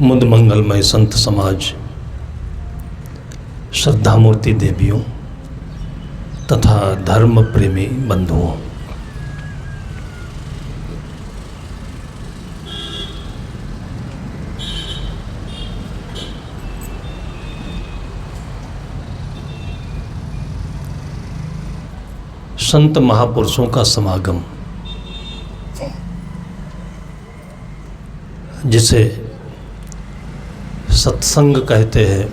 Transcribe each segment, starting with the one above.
मुद मंगलमय संत समाज, श्रद्धामूर्ति देवियों तथा धर्म प्रेमी बंधुओं, संत महापुरुषों का समागम, जिसे सत्संग कहते हैं,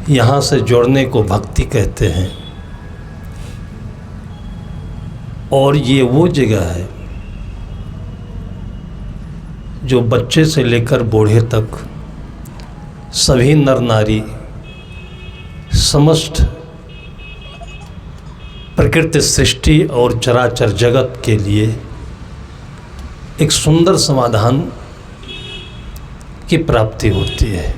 यहाँ से जुड़ने को भक्ति कहते हैं। और ये वो जगह है जो बच्चे से लेकर बूढ़े तक सभी नर नारी समस्त प्रकृति सृष्टि और चराचर जगत के लिए एक सुंदर समाधान की प्राप्ति होती है।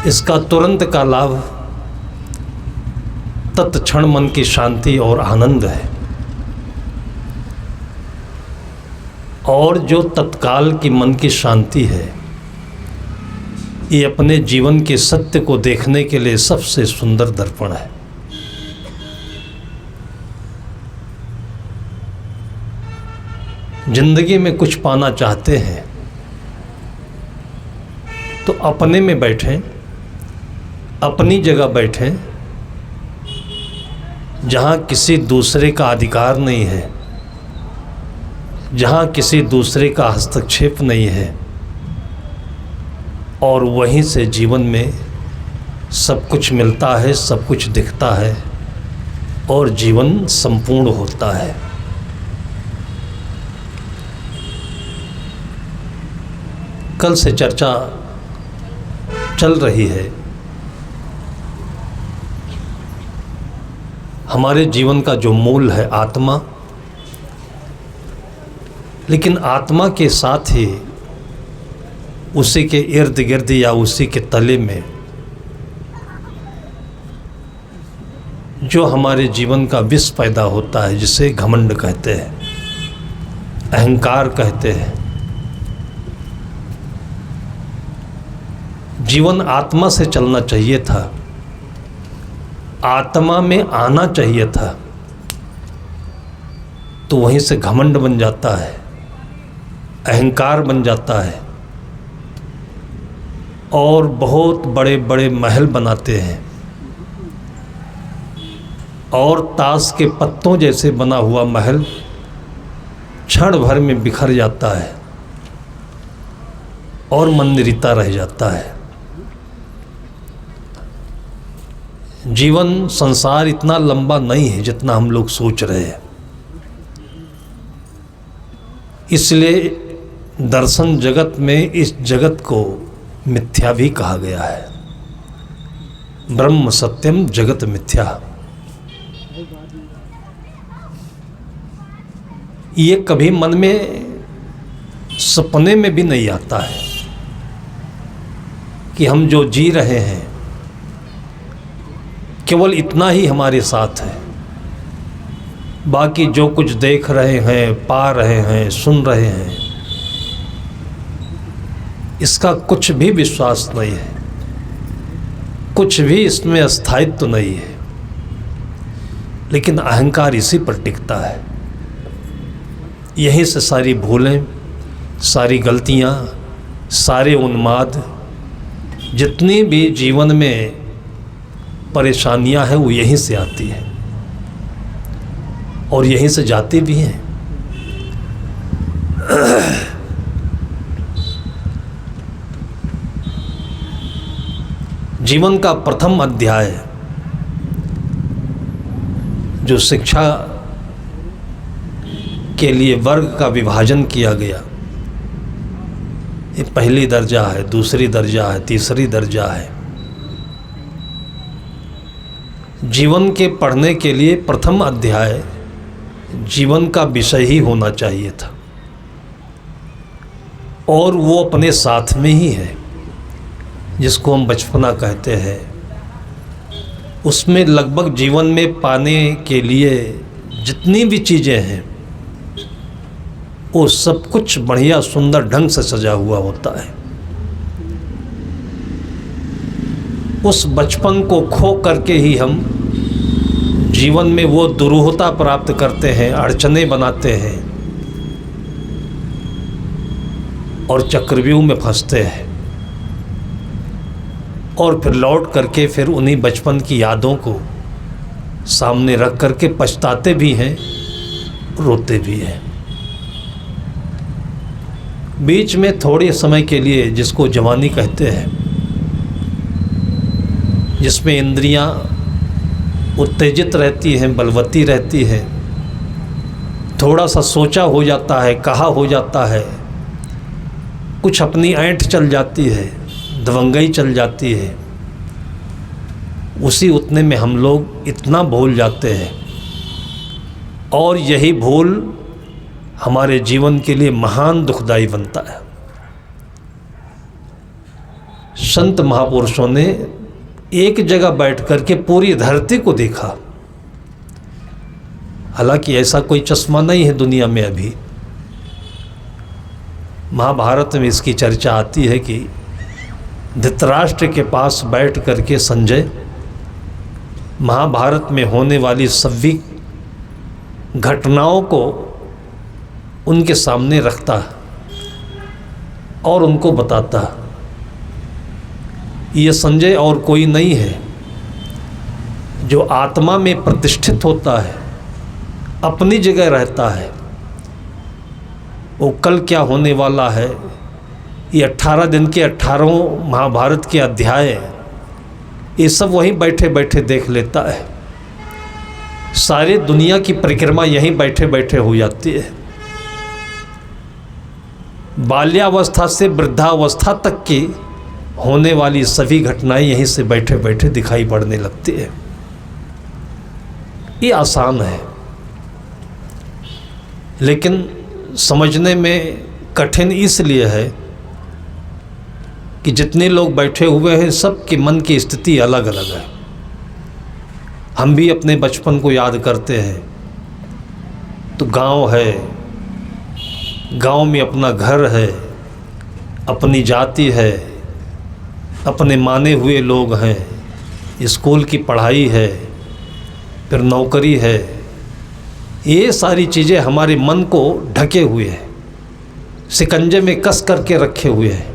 इसका तुरंत का लाभ तत्क्षण मन की शांति और आनंद है। और जो तत्काल की मन की शांति है, ये अपने जीवन के सत्य को देखने के लिए सबसे सुंदर दर्पण है। जिंदगी में कुछ पाना चाहते हैं तो अपने में बैठें, अपनी जगह बैठें, जहाँ किसी दूसरे का अधिकार नहीं है, जहाँ किसी दूसरे का हस्तक्षेप नहीं है, और वहीं से जीवन में सब कुछ मिलता है, सब कुछ दिखता है और जीवन संपूर्ण होता है। कल से चर्चा चल रही है हमारे जीवन का जो मूल है आत्मा, लेकिन आत्मा के साथ ही उसी के इर्द गिर्द या उसी के तले में जो हमारे जीवन का विष पैदा होता है, जिसे घमंड कहते हैं, अहंकार कहते हैं। जीवन आत्मा से चलना चाहिए था, आत्मा में आना चाहिए था, तो वहीं से घमंड बन जाता है, अहंकार बन जाता है और बहुत बड़े बड़े महल बनाते हैं और ताश के पत्तों जैसे बना हुआ महल क्षण भर में बिखर जाता है और मंदिरिता रह जाता है। जीवन संसार इतना लंबा नहीं है जितना हम लोग सोच रहे हैं। इसलिए दर्शन जगत में इस जगत को मिथ्या भी कहा गया है। ब्रह्म सत्यम जगत मिथ्या। ये कभी मन में सपने में भी नहीं आता है कि हम जो जी रहे हैं केवल इतना ही हमारे साथ है, बाकी जो कुछ देख रहे हैं, पा रहे हैं, सुन रहे हैं, इसका कुछ भी विश्वास नहीं है, कुछ भी इसमें स्थायित्व नहीं है। लेकिन अहंकार इसी पर टिकता है। यहीं से सारी भूलें, सारी गलतियां, सारे उन्माद, जितनी भी जीवन में परेशानियां हैं, वो यहीं से आती हैं और यहीं से जाती भी हैं। जीवन का प्रथम अध्याय जो शिक्षा के लिए वर्ग का विभाजन किया गया, ये पहली दर्जा है, दूसरी दर्जा है, तीसरी दर्जा है। जीवन के पढ़ने के लिए प्रथम अध्याय जीवन का विषय ही होना चाहिए था और वो अपने साथ में ही है, जिसको हम बचपना कहते हैं, उसमें लगभग जीवन में पाने के लिए जितनी भी चीज़ें हैं वो सब कुछ बढ़िया सुंदर ढंग से सजा हुआ होता है। उस बचपन को खो करके ही हम जीवन में वो दुरूहता प्राप्त करते हैं, अड़चने बनाते हैं और चक्रव्यूह में फंसते हैं और फिर लौट करके फिर उन्हीं बचपन की यादों को सामने रख करके पछताते भी हैं, रोते भी हैं। बीच में थोड़े समय के लिए जिसको जवानी कहते हैं, जिसमें इंद्रियां उत्तेजित रहती हैं, बलवती रहती हैं, थोड़ा सा सोचा हो जाता है, कहा हो जाता है, कुछ अपनी ऐंठ चल जाती है, दबंगई चल जाती है, उसी उतने में हम लोग इतना भूल जाते हैं और यही भूल हमारे जीवन के लिए महान दुखदाई बनता है। संत महापुरुषों ने एक जगह बैठ करके पूरी धरती को देखा। हालांकि ऐसा कोई चश्मा नहीं है दुनिया में अभी। महाभारत में इसकी चर्चा आती है कि धृतराष्ट्र के पास बैठ करके संजय महाभारत में होने वाली सभी घटनाओं को उनके सामने रखता और उनको बताता। ये संजय और कोई नहीं है, जो आत्मा में प्रतिष्ठित होता है, अपनी जगह रहता है, वो कल क्या होने वाला है, ये 18 दिन के 18 महाभारत के अध्याय, ये सब वहीं बैठे बैठे देख लेता है। सारी दुनिया की परिक्रमा यहीं बैठे बैठे हो जाती है। बाल्यावस्था से वृद्धावस्था तक की होने वाली सभी घटनाएं यहीं से बैठे बैठे दिखाई पड़ने लगती है। ये आसान है, लेकिन समझने में कठिन इसलिए है कि जितने लोग बैठे हुए हैं सबके मन की स्थिति अलग अलग है। हम भी अपने बचपन को याद करते हैं तो गांव है, गांव में अपना घर है, अपनी जाति है, अपने माने हुए लोग हैं, स्कूल की पढ़ाई है, फिर नौकरी है। ये सारी चीज़ें हमारे मन को ढके हुए हैं, शिकंजे में कस करके रखे हुए हैं।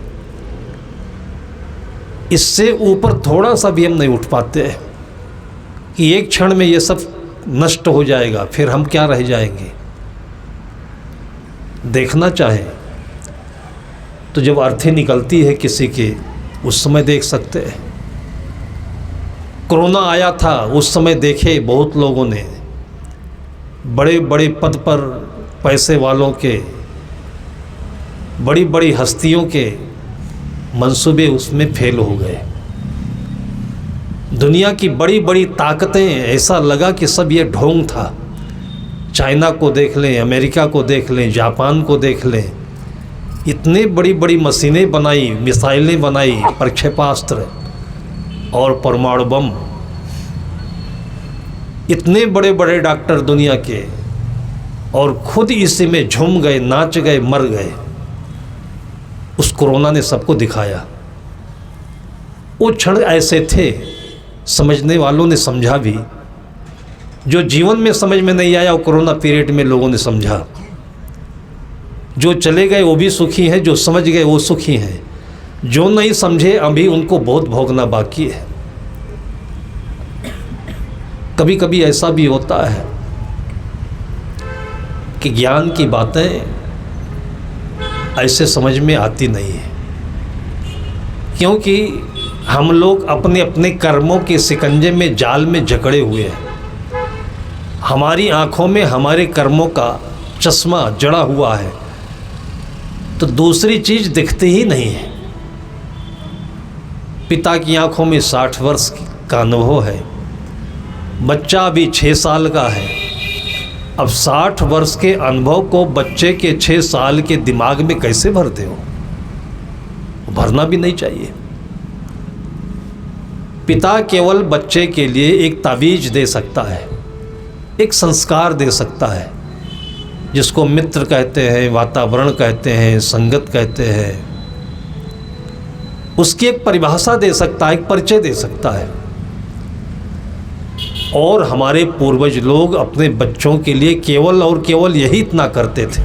इससे ऊपर थोड़ा सा भी हम नहीं उठ पाते हैं कि एक क्षण में ये सब नष्ट हो जाएगा, फिर हम क्या रह जाएंगे। देखना चाहें तो जब अर्थी निकलती है किसी की, उस समय देख सकते हैं। कोरोना आया था उस समय देखे बहुत लोगों ने, बड़े बड़े पद पर पैसे वालों के, बड़ी बड़ी हस्तियों के मंसूबे उसमें फेल हो गए। दुनिया की बड़ी बड़ी ताकतें, ऐसा लगा कि सब ये ढोंग था। चाइना को देख लें, अमेरिका को देख लें, जापान को देख लें, इतने बड़ी बड़ी मशीनें बनाई, मिसाइलें बनाई, प्रक्षेपास्त्र और परमाणु बम। इतने बड़े बड़े डॉक्टर दुनिया के, और खुद इसी में झूम गए, नाच गए, मर गए। उस कोरोना ने सबको दिखाया। वो क्षण ऐसे थे, समझने वालों ने समझा भी। जो जीवन में समझ में नहीं आया वो कोरोना पीरियड में लोगों ने समझा। जो चले गए वो भी सुखी हैं, जो समझ गए वो सुखी हैं, जो नहीं समझे अभी उनको बहुत भोगना बाकी है। कभी कभी ऐसा भी होता है कि ज्ञान की बातें ऐसे समझ में आती नहीं है, क्योंकि हम लोग अपने अपने कर्मों के शिकंजे में, जाल में जकड़े हुए हैं। हमारी आँखों में हमारे कर्मों का चश्मा जड़ा हुआ है, तो दूसरी चीज़ दिखती ही नहीं है। पिता की आंखों में 60 वर्ष का अनुभव है, बच्चा अभी 6 साल का है। अब 60 वर्ष के अनुभव को बच्चे के 6 साल के दिमाग में कैसे भरते हो? भरना भी नहीं चाहिए। पिता केवल बच्चे के लिए एक तावीज़ दे सकता है, एक संस्कार दे सकता है, जिसको मित्र कहते हैं, वातावरण कहते हैं, संगत कहते हैं। उसकी एक परिभाषा दे सकता है, एक परिचय दे सकता है। और हमारे पूर्वज लोग अपने बच्चों के लिए केवल और केवल यही इतना करते थे।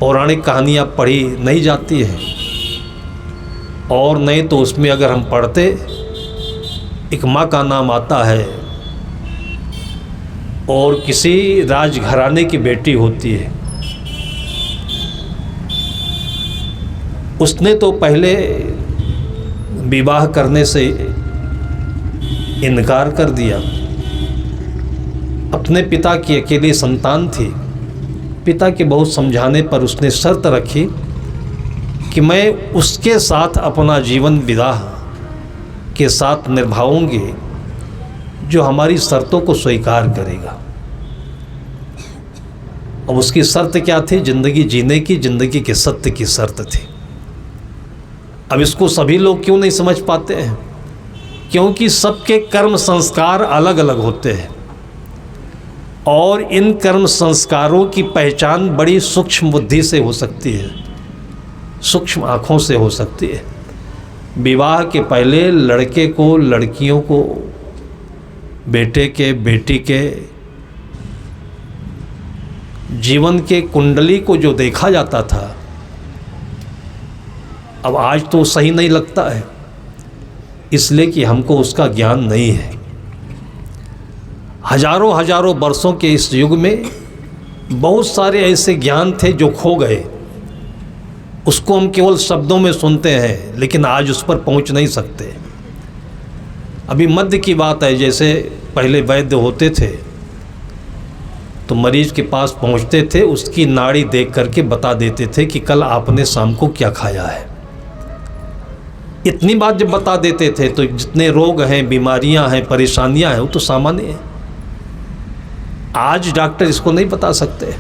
पौराणिक कहानियाँ पढ़ी नहीं जाती हैं, और नहीं तो उसमें अगर हम पढ़ते, एक माँ का नाम आता है और किसी राजघराने की बेटी होती है। उसने तो पहले विवाह करने से इनकार कर दिया। अपने पिता की अकेली संतान थी। पिता के बहुत समझाने पर उसने शर्त रखी कि मैं उसके साथ अपना जीवन विवाह के साथ निभाऊंगी जो हमारी शर्तों को स्वीकार करेगा। अब उसकी शर्त क्या थी? जिंदगी जीने की, जिंदगी के सत्य की शर्त थी। अब इसको सभी लोग क्यों नहीं समझ पाते हैं? क्योंकि सबके कर्म संस्कार अलग अलग होते हैं, और इन कर्म संस्कारों की पहचान बड़ी सूक्ष्म बुद्धि से हो सकती है, सूक्ष्म आँखों से हो सकती है। विवाह के पहले लड़के को, लड़कियों को, बेटे के, बेटी के जीवन के कुंडली को जो देखा जाता था, अब आज तो सही नहीं लगता है, इसलिए कि हमको उसका ज्ञान नहीं है। हजारों हजारों वर्षों के इस युग में बहुत सारे ऐसे ज्ञान थे जो खो गए। उसको हम केवल शब्दों में सुनते हैं, लेकिन आज उस पर पहुंच नहीं सकते। अभी मध्य की बात है, जैसे पहले वैद्य होते थे तो मरीज के पास पहुंचते थे, उसकी नाड़ी देख करके बता देते थे कि कल आपने शाम को क्या खाया है। इतनी बात जब बता देते थे तो जितने रोग हैं, बीमारियां हैं, परेशानियां हैं, वो तो सामान्य है। आज डॉक्टर इसको नहीं बता सकते।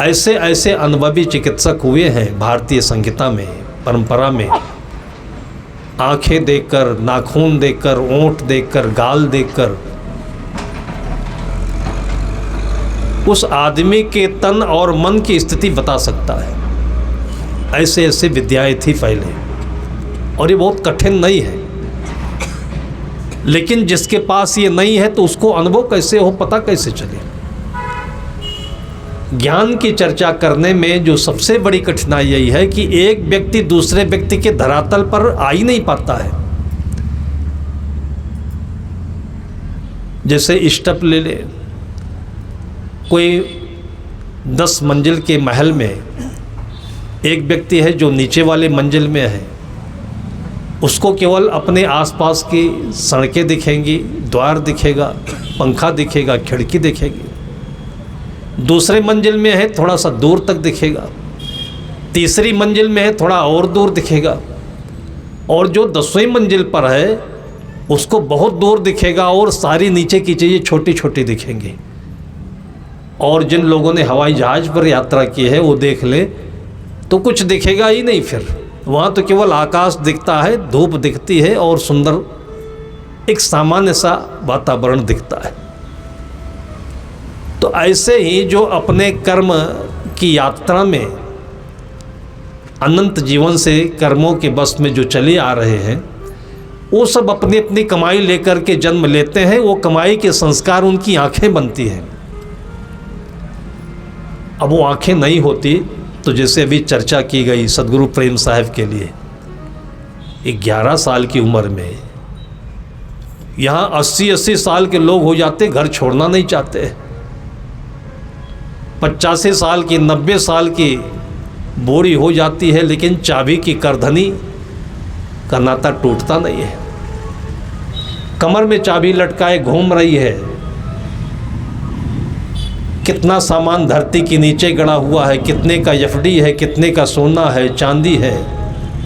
ऐसे ऐसे अनुभवी चिकित्सक हुए हैं भारतीय संहिता में, परंपरा में। आंखें देखकर, नाखून देखकर, ओंठ देखकर, गाल देखकर उस आदमी के तन और मन की स्थिति बता सकता है। ऐसे ऐसे विद्याएं थी पहले, और ये बहुत कठिन नहीं है। लेकिन जिसके पास ये नहीं है तो उसको अनुभव कैसे हो, पता कैसे चले? ज्ञान की चर्चा करने में जो सबसे बड़ी कठिनाई यही है कि एक व्यक्ति दूसरे व्यक्ति के धरातल पर आ ही नहीं पाता है। जैसे स्टेप ले ले, कोई 10 मंजिल के महल में एक व्यक्ति है जो नीचे वाले मंजिल में है। उसको केवल अपने आसपास की सड़कें दिखेंगी, द्वार दिखेगा, पंखा दिखेगा, खिड़की दिखेगी। दूसरे मंजिल में है, थोड़ा सा दूर तक दिखेगा। तीसरी मंजिल में है, थोड़ा और दूर दिखेगा। और जो 10वीं मंजिल पर है उसको बहुत दूर दिखेगा, और सारी नीचे की चीज़ें छोटी छोटी दिखेंगी। और जिन लोगों ने हवाई जहाज़ पर यात्रा की है वो देख ले तो कुछ दिखेगा ही नहीं। फिर वहाँ तो केवल आकाश दिखता है, धूप दिखती है, और सुंदर एक सामान्य सा वातावरण दिखता है। तो ऐसे ही जो अपने कर्म की यात्रा में अनंत जीवन से कर्मों के बस में जो चले आ रहे हैं, वो सब अपनी अपनी कमाई लेकर के जन्म लेते हैं। वो कमाई के संस्कार उनकी आंखें बनती हैं। अब वो आंखें नहीं होती तो जैसे अभी चर्चा की गई सदगुरु प्रेम साहब के लिए, 11 साल की उम्र में यहाँ 80-80 साल के लोग हो जाते, घर छोड़ना नहीं चाहते। 85 साल की, 90 साल की बूढ़ी हो जाती है, लेकिन चाबी की करधनी का नाता टूटता नहीं है। कमर में चाबी लटकाए घूम रही है। कितना सामान धरती के नीचे गड़ा हुआ है, कितने का एफडी है, कितने का सोना है, चांदी है,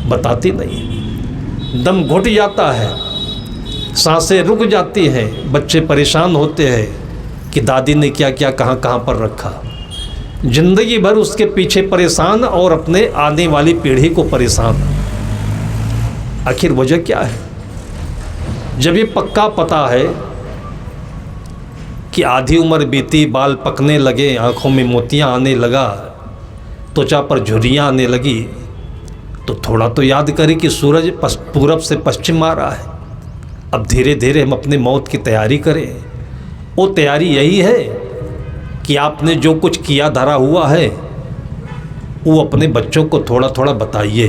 बताती नहीं। दम घुट जाता है, सांसें रुक जाती हैं, बच्चे परेशान होते हैं कि दादी ने क्या क्या कहाँ कहाँ पर रखा। जिंदगी भर उसके पीछे परेशान, और अपने आने वाली पीढ़ी को परेशान। आखिर वजह क्या है? जब ये पक्का पता है कि आधी उम्र बीती, बाल पकने लगे, आँखों में मोतियाँ आने लगा, त्वचा पर झुर्रियाँ आने लगी, तो थोड़ा तो याद करें कि सूरज पूरब से पश्चिम आ रहा है। अब धीरे धीरे हम अपनी मौत की तैयारी करें। वो तैयारी यही है कि आपने जो कुछ किया धरा हुआ है वो अपने बच्चों को थोड़ा थोड़ा बताइए।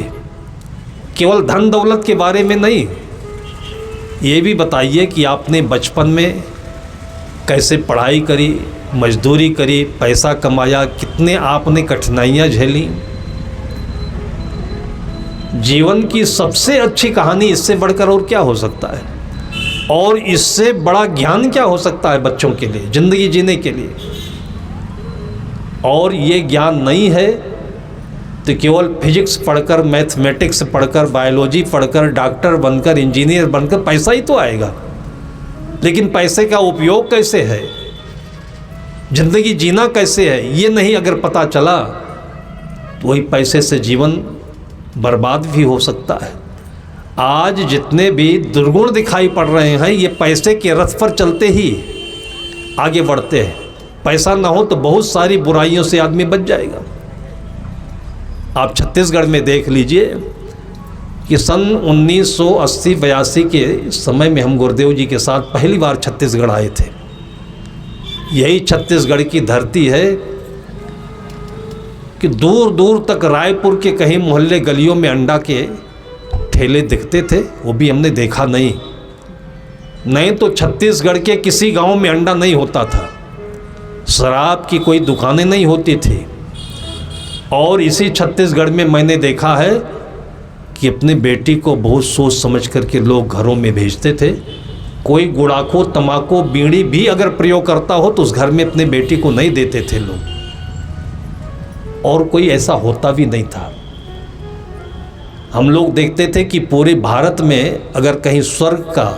केवल धन दौलत के बारे में नहीं, ये भी बताइए कि आपने बचपन में कैसे पढ़ाई करी, मजदूरी करी, पैसा कमाया, कितने आपने कठिनाइयाँ झेली। जीवन की सबसे अच्छी कहानी इससे बढ़कर और क्या हो सकता है? और इससे बड़ा ज्ञान क्या हो सकता है बच्चों के लिए, ज़िंदगी जीने के लिए? और ये ज्ञान नहीं है तो केवल फिजिक्स पढ़कर, मैथमेटिक्स पढ़कर, बायोलॉजी पढ़कर, डॉक्टर बनकर, इंजीनियर बनकर पैसा ही तो आएगा। लेकिन पैसे का उपयोग कैसे है, ज़िंदगी जीना कैसे है, ये नहीं अगर पता चला तो वही पैसे से जीवन बर्बाद भी हो सकता है। आज जितने भी दुर्गुण दिखाई पड़ रहे हैं ये पैसे के रथ पर चलते ही आगे बढ़ते हैं। पैसा ना हो तो बहुत सारी बुराइयों से आदमी बच जाएगा। आप छत्तीसगढ़ में देख लीजिए कि सन 1980-82 के समय में हम गुरुदेव जी के साथ पहली बार छत्तीसगढ़ आए थे। यही छत्तीसगढ़ की धरती है कि दूर दूर तक रायपुर के कहीं मोहल्ले गलियों में अंडा के ठेले दिखते थे, वो भी हमने देखा नहीं तो छत्तीसगढ़ के किसी गांव में अंडा नहीं होता था, शराब की कोई दुकानें नहीं होती थी। और इसी छत्तीसगढ़ में मैंने देखा है कि अपने बेटी को बहुत सोच समझ करके लोग घरों में भेजते थे। कोई गुड़ाखो, तम्बाकू, बीड़ी भी अगर प्रयोग करता हो तो उस घर में अपने बेटी को नहीं देते थे लोग, और कोई ऐसा होता भी नहीं था। हम लोग देखते थे कि पूरे भारत में अगर कहीं स्वर्ग का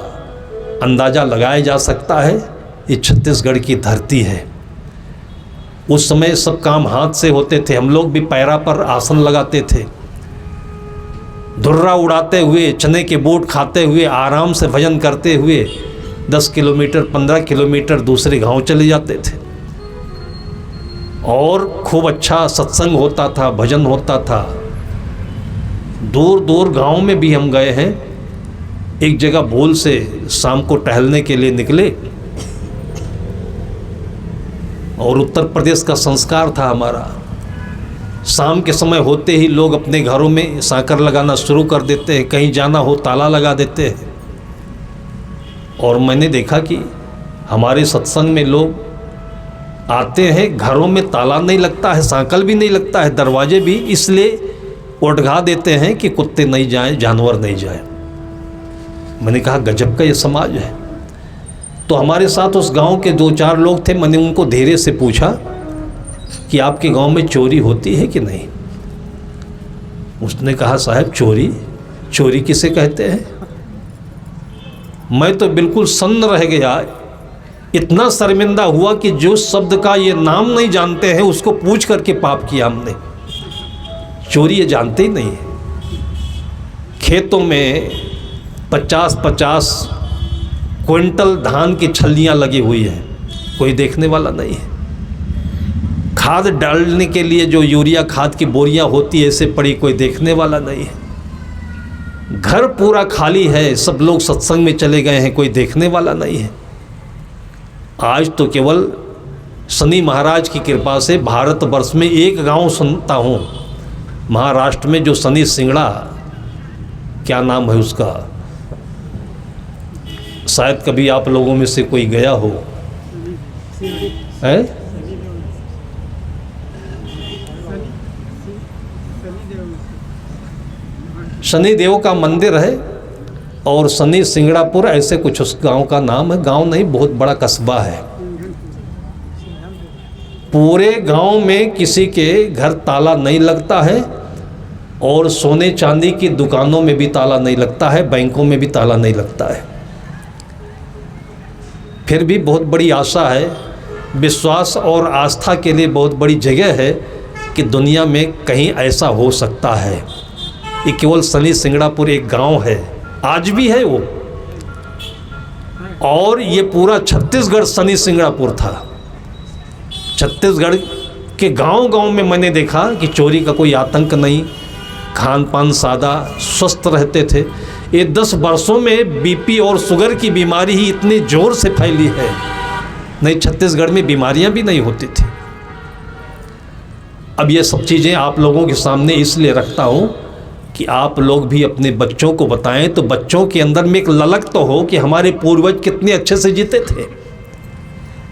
अंदाज़ा लगाया जा सकता है, ये छत्तीसगढ़ की धरती है। उस समय सब काम हाथ से होते थे। हम लोग भी पैरा पर आसन लगाते थे, धुर्रा उड़ाते हुए, चने के बूट खाते हुए, आराम से भजन करते हुए 10 किलोमीटर 15 किलोमीटर दूसरे गांव चले जाते थे। और खूब अच्छा सत्संग होता था, भजन होता था। दूर दूर गांव में भी हम गए हैं। एक जगह भूल से शाम को टहलने के लिए निकले, और उत्तर प्रदेश का संस्कार था हमारा, शाम के समय होते ही लोग अपने घरों में साकर लगाना शुरू कर देते हैं, कहीं जाना हो ताला लगा देते हैं। और मैंने देखा कि हमारे सत्संग में लोग आते हैं, घरों में ताला नहीं लगता है, सांकल भी नहीं लगता है, दरवाजे भी इसलिए उठगा देते हैं कि कुत्ते नहीं जाएं, जानवर नहीं जाएं। मैंने कहा गजब का ये समाज है। तो हमारे साथ उस गांव के 2-4 लोग थे। मैंने उनको धीरे से पूछा कि आपके गांव में चोरी होती है कि नहीं? उसने कहा साहब चोरी किसे कहते हैं? मैं तो बिल्कुल सन्न रह गया, इतना शर्मिंदा हुआ कि जो शब्द का ये नाम नहीं जानते हैं उसको पूछ करके पाप किया हमने। चोरी ये जानते ही नहीं है। खेतों में 50-50 क्विंटल धान की छल्लियाँ लगी हुई हैं, कोई देखने वाला नहीं है। खाद डालने के लिए जो यूरिया खाद की बोरियां होती है ऐसे पड़ी, कोई देखने वाला नहीं है। घर पूरा खाली है, सब लोग सत्संग में चले गए हैं, कोई देखने वाला नहीं है। आज तो केवल शनि महाराज की कृपा से भारतवर्ष में एक गांव सुनता हूँ, महाराष्ट्र में, जो शनि सिंगड़ा, क्या नाम है उसका, शायद कभी आप लोगों में से कोई गया हो। है शनिदेव का मंदिर है, और शनि सिंगड़ापुर ऐसे कुछ उस गांव का नाम है। गांव नहीं, बहुत बड़ा कस्बा है। पूरे गांव में किसी के घर ताला नहीं लगता है, और सोने चांदी की दुकानों में भी ताला नहीं लगता है, बैंकों में भी ताला नहीं लगता है। फिर भी बहुत बड़ी आशा है, विश्वास और आस्था के लिए बहुत बड़ी जगह है कि दुनिया में कहीं ऐसा हो सकता है। ये केवल शनि सिंगड़ापुर एक गांव है, आज भी है वो। और ये पूरा छत्तीसगढ़ शनि सिंगड़ापुर था। छत्तीसगढ़ के गांव-गांव में मैंने देखा कि चोरी का कोई आतंक नहीं, खान पान सादा, स्वस्थ रहते थे। ये 10 वर्षों में बीपी और शुगर की बीमारी ही इतनी जोर से फैली है, नहीं छत्तीसगढ़ में बीमारियां भी नहीं होती थी। अब ये सब चीज़ें आप लोगों के सामने इसलिए रखता हूँ कि आप लोग भी अपने बच्चों को बताएं, तो बच्चों के अंदर में एक ललक तो हो कि हमारे पूर्वज कितने अच्छे से जीते थे।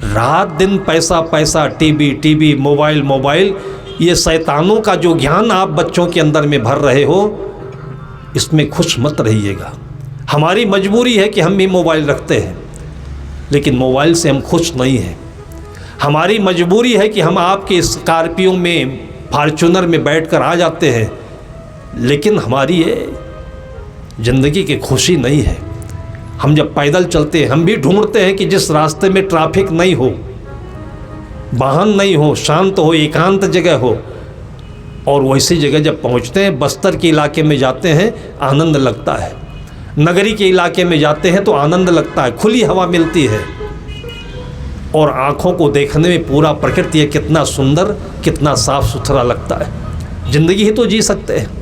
रात दिन पैसा पैसा, टीवी मोबाइल, ये शैतानों का जो ज्ञान आप बच्चों के अंदर में भर रहे हो, इसमें खुश मत रहिएगा। हमारी मजबूरी है कि हम भी मोबाइल रखते हैं, लेकिन मोबाइल से हम खुश नहीं हैं। हमारी मजबूरी है कि हम आपके स्कॉर्पियो में, फॉर्च्यूनर में बैठकर आ जाते हैं, लेकिन हमारी ये ज़िंदगी की खुशी नहीं है। हम जब पैदल चलते हैं, हम भी ढूंढते हैं कि जिस रास्ते में ट्रैफिक नहीं हो, वाहन नहीं हो, शांत हो, एकांत जगह हो, और वैसी जगह जब पहुंचते हैं, बस्तर के इलाके में जाते हैं, आनंद लगता है। नगरी के इलाके में जाते हैं तो आनंद लगता है, खुली हवा मिलती है, और आँखों को देखने में पूरा प्रकृति कितना सुंदर, कितना साफ सुथरा लगता है। ज़िंदगी ही तो जी सकते हैं।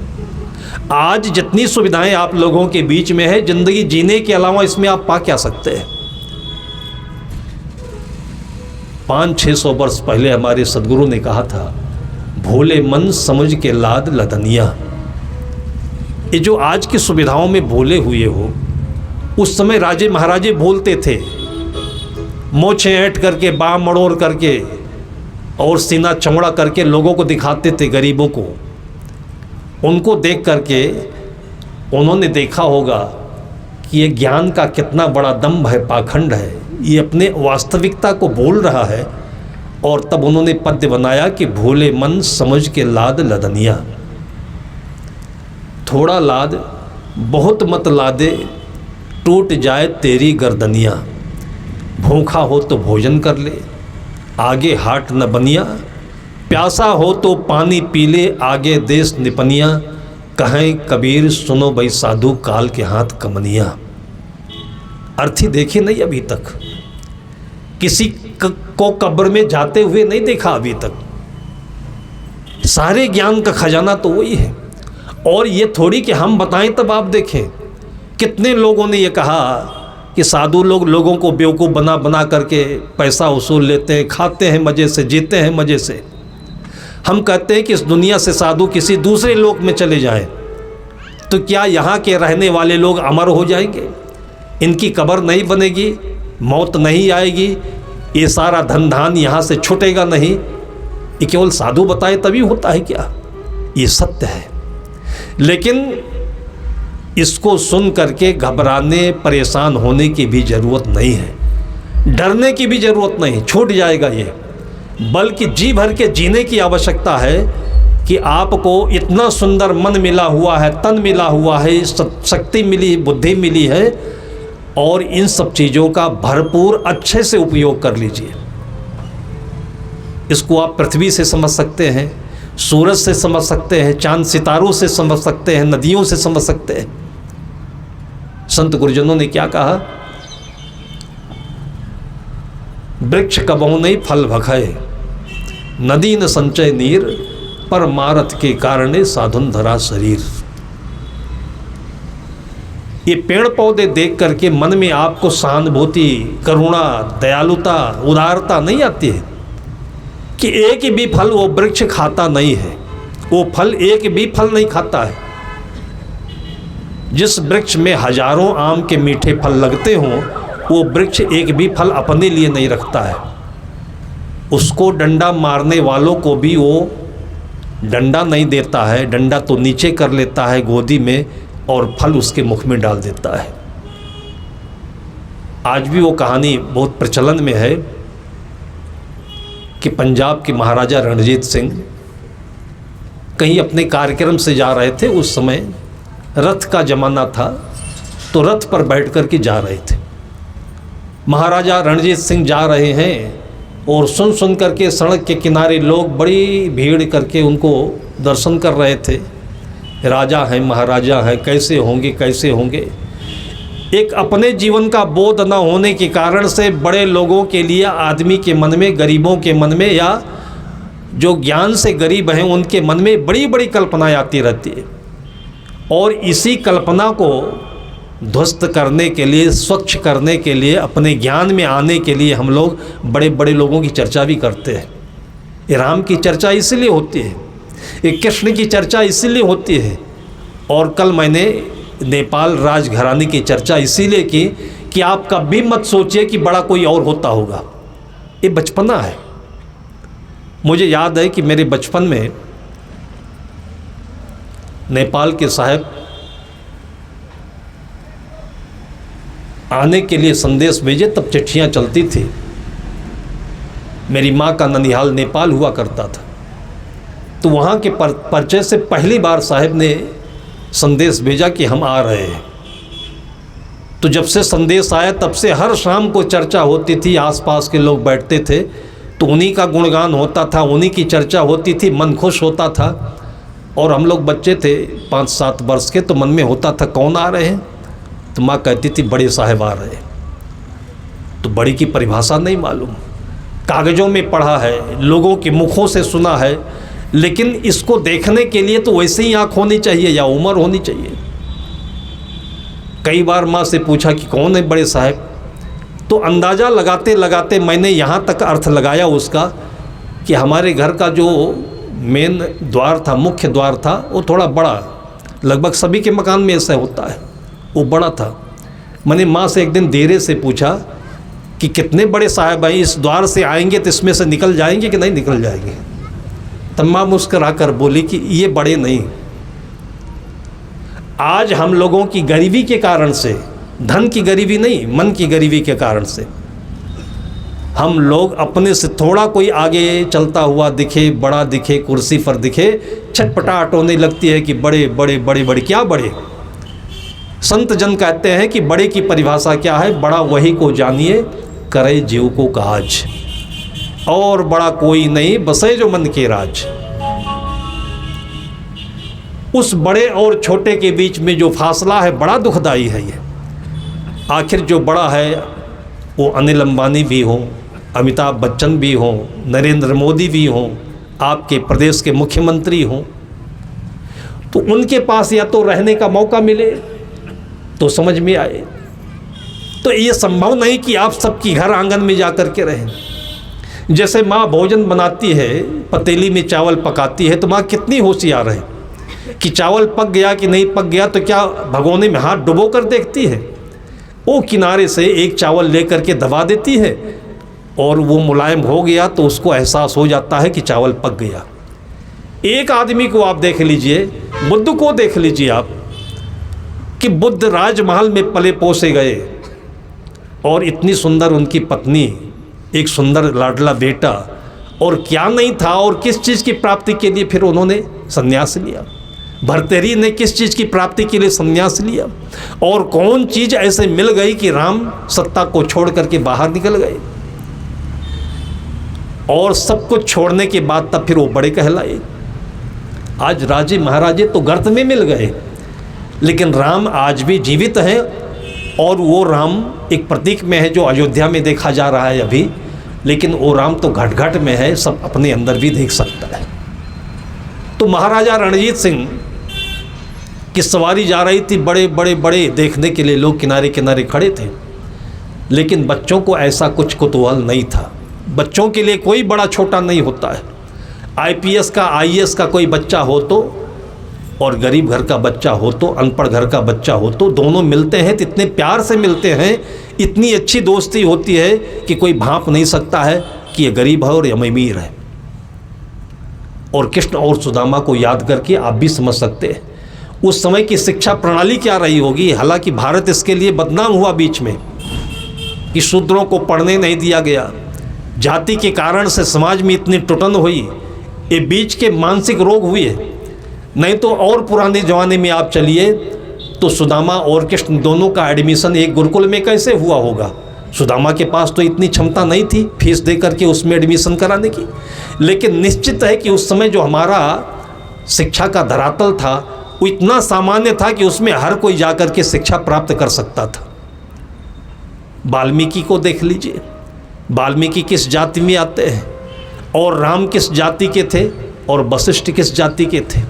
आज जितनी सुविधाएं आप लोगों के बीच में है, ज़िंदगी जीने के अलावा इसमें आप पा क्या सकते हैं। 500-600 वर्ष पहले हमारे सदगुरु ने कहा था, भोले मन समझ के लाद लदनिया। ये जो आज की सुविधाओं में भोले हुए हो, उस समय राजे महाराजे बोलते थे, मोछें ऐंठ करके, बाम मड़ोड़ करके और सीना चमड़ा करके लोगों को दिखाते थे, गरीबों को। उनको देख करके उन्होंने देखा होगा कि ये ज्ञान का कितना बड़ा दम्भ है, पाखंड है, ये अपने वास्तविकता को बोल रहा है। और तब उन्होंने पद्य बनाया कि भोले मन समझ के लाद लदनिया। थोड़ा लाद बहुत मत लादे, टूट जाए तेरी गर्दनिया। भूखा हो तो भोजन कर ले, आगे हाट न बनिया। प्यासा हो तो पानी पी ले, आगे देश निपनिया। कहें कबीर सुनो भाई साधु, काल के हाथ कमनिया। अर्थी देखे नहीं अभी तक, किसी को कब्र में जाते हुए नहीं देखा अभी तक। सारे ज्ञान का खजाना तो वही है। और ये थोड़ी कि हम बताएं तब आप देखें। कितने लोगों ने ये कहा कि साधु लोग लोगों को बेवकूफ़ बना बना करके पैसा वसूल लेते हैं, खाते हैं मज़े से, जीते हैं मज़े से। हम कहते हैं कि इस दुनिया से साधु किसी दूसरे लोक में चले जाएं, तो क्या यहाँ के रहने वाले लोग अमर हो जाएंगे? इनकी कब्र नहीं बनेगी, मौत नहीं आएगी, ये सारा धन धान यहाँ से छूटेगा नहीं? ये केवल साधु बताए तभी होता है क्या? ये सत्य है। लेकिन इसको सुन करके घबराने, परेशान होने की भी ज़रूरत नहीं है, डरने की भी ज़रूरत नहीं, छूट जाएगा ये। बल्कि जी भर के जीने की आवश्यकता है कि आपको इतना सुंदर मन मिला हुआ है, तन मिला हुआ है, शक्ति मिली, बुद्धि मिली है, और इन सब चीज़ों का भरपूर अच्छे से उपयोग कर लीजिए। इसको आप पृथ्वी से समझ सकते हैं, सूरज से समझ सकते हैं, चांद सितारों से समझ सकते हैं, नदियों से समझ सकते हैं। संत गुरुजनों ने क्या कहा? वृक्ष कबहु नहीं फल भखय, नदी न संचय नीर, पर मारत के कारणे साधुन धरा शरीर। ये पेड़ पौधे देख करके मन में आपको सहानुभूति, करुणा, दयालुता, उदारता नहीं आती है कि एक भी फल वो वृक्ष खाता नहीं है, वो फल एक भी फल नहीं खाता है। जिस वृक्ष में हजारों आम के मीठे फल लगते हों, वो वृक्ष एक भी फल अपने लिए नहीं रखता है। उसको डंडा मारने वालों को भी वो डंडा नहीं देता है, डंडा तो नीचे कर लेता है गोदी में और फल उसके मुख में डाल देता है। आज भी वो कहानी बहुत प्रचलन में है कि पंजाब के महाराजा रणजीत सिंह कहीं अपने कार्यक्रम से जा रहे थे। उस समय रथ का ज़माना था, तो रथ पर बैठ कर के जा रहे थे। महाराजा रणजीत सिंह जा रहे हैं और सुन सुन करके सड़क के किनारे लोग बड़ी भीड़ करके उनको दर्शन कर रहे थे। राजा हैं, महाराजा हैं, कैसे होंगे कैसे होंगे। एक अपने जीवन का बोध न होने के कारण से बड़े लोगों के लिए आदमी के मन में, गरीबों के मन में, या जो ज्ञान से गरीब हैं उनके मन में बड़ी बड़ी कल्पनाएं आती रहती है। और इसी कल्पना को ध्वस्त करने के लिए, स्वच्छ करने के लिए, अपने ज्ञान में आने के लिए हम लोग बड़े बड़े लोगों की चर्चा भी करते हैं। ये राम की चर्चा इसलिए होती है, ये कृष्ण की चर्चा इसलिए होती है। और कल मैंने नेपाल राजघराने की चर्चा इसीलिए की कि आप कभी मत सोचिए कि बड़ा कोई और होता होगा। ये बचपना है। मुझे याद है कि मेरे बचपन में नेपाल के साहब आने के लिए संदेश भेजे, तब चिट्ठियाँ चलती थी। मेरी माँ का ननिहाल नेपाल हुआ करता था, तो वहाँ के परिचय से पहली बार साहब ने संदेश भेजा कि हम आ रहे हैं। तो जब से संदेश आया तब से हर शाम को चर्चा होती थी, आसपास के लोग बैठते थे तो उन्हीं का गुणगान होता था, उन्हीं की चर्चा होती थी, मन खुश होता था। और हम लोग बच्चे थे 5-7 वर्ष के, तो मन में होता था कौन आ रहे हैं, तो माँ कहती थी बड़े साहब आ रहे हैं। तो बड़ी की परिभाषा नहीं मालूम, कागज़ों में पढ़ा है, लोगों के मुखों से सुना है, लेकिन इसको देखने के लिए तो वैसे ही आँख होनी चाहिए या उम्र होनी चाहिए। कई बार माँ से पूछा कि कौन है बड़े साहब, तो अंदाज़ा लगाते लगाते मैंने यहाँ तक अर्थ लगाया उसका कि हमारे घर का जो मेन द्वार था, मुख्य द्वार था, वो थोड़ा बड़ा, लगभग सभी के मकान में ऐसा होता है, वो बड़ा था। मैंने माँ से एक दिन देरे से पूछा कि कितने बड़े साहब हैं, इस द्वार से आएंगे तो इसमें से निकल जाएंगे कि नहीं निकल जाएंगे। तब माँ मुस्करा कर बोली कि ये बड़े नहीं, आज हम लोगों की गरीबी के कारण से, धन की गरीबी नहीं, मन की गरीबी के कारण से हम लोग अपने से थोड़ा कोई आगे चलता हुआ दिखे, बड़ा दिखे, कुर्सी पर दिखे, छटपटाहट होने लगती है कि बड़े बड़े बड़े बड़े। क्या बड़े? संत जन कहते हैं कि बड़े की परिभाषा क्या है, बड़ा वही को जानिए करे जीव को काज, और बड़ा कोई नहीं बसे जो मन के राज। उस बड़े और छोटे के बीच में जो फासला है बड़ा दुखदाई है। ये आखिर जो बड़ा है वो अनिल अंबानी भी हो, अमिताभ बच्चन भी हो, नरेंद्र मोदी भी हो, आपके प्रदेश के मुख्यमंत्री हों, तो उनके पास या तो रहने का मौका मिले तो समझ में आए। तो ये संभव नहीं कि आप सबकी घर आंगन में जा कर के रहें। जैसे माँ भोजन बनाती है, पतीली में चावल पकाती है, तो माँ कितनी होशियार है कि चावल पक गया कि नहीं पक गया, तो क्या भगोने में हाथ डुबो कर देखती है, वो किनारे से एक चावल लेकर के दबा देती है और वो मुलायम हो गया तो उसको एहसास हो जाता है कि चावल पक गया। एक आदमी को आप देख लीजिए, बुद्ध को देख लीजिए आप, कि बुद्ध राजमहल में पले पोसे गए और इतनी सुंदर उनकी पत्नी, एक सुंदर लाडला बेटा, और क्या नहीं था, और किस चीज़ की प्राप्ति के लिए फिर उन्होंने संन्यास लिया। भर्तृहरि ने किस चीज़ की प्राप्ति के लिए संन्यास लिया, और कौन चीज़ ऐसे मिल गई कि राम सत्ता को छोड़ करके बाहर निकल गए, और सब कुछ छोड़ने के बाद तब फिर वो बड़े कहलाए। आज राजे महाराजे तो गर्त में मिल गए, लेकिन राम आज भी जीवित हैं, और वो राम एक प्रतीक में है जो अयोध्या में देखा जा रहा है अभी, लेकिन वो राम तो घट घट में है, सब अपने अंदर भी देख सकता है। तो महाराजा रणजीत सिंह की सवारी जा रही थी, बड़े बड़े बड़े देखने के लिए लोग किनारे किनारे खड़े थे, लेकिन बच्चों को ऐसा कुछ कुतूहल नहीं था। बच्चों के लिए कोई बड़ा छोटा नहीं होता है। आईपीएस का, आईएएस का कोई बच्चा हो तो, और गरीब घर का बच्चा हो तो, अनपढ़ घर का बच्चा हो तो, दोनों मिलते हैं तो इतने प्यार से मिलते हैं, इतनी अच्छी दोस्ती होती है कि कोई भांप नहीं सकता है कि ये गरीब है और ये अमीर है। और कृष्ण और सुदामा को याद करके आप भी समझ सकते हैं उस समय की शिक्षा प्रणाली क्या रही होगी। हालांकि भारत इसके लिए बदनाम हुआ बीच में कि शूद्रों को पढ़ने नहीं दिया गया, जाति के कारण से समाज में इतनी टुटन हुई, ये बीच के मानसिक रोग हुए। नहीं तो और पुराने ज़माने में आप चलिए तो सुदामा और कृष्ण दोनों का एडमिशन एक गुरुकुल में कैसे हुआ होगा। सुदामा के पास तो इतनी क्षमता नहीं थी फीस दे करके उसमें एडमिशन कराने की, लेकिन निश्चित है कि उस समय जो हमारा शिक्षा का धरातल था वो इतना सामान्य था कि उसमें हर कोई जा कर के शिक्षा प्राप्त कर सकता था। वाल्मीकि को देख लीजिए, वाल्मीकि किस जाति में आते हैं, और राम किस जाति के थे, और वशिष्ठ किस जाति के थे।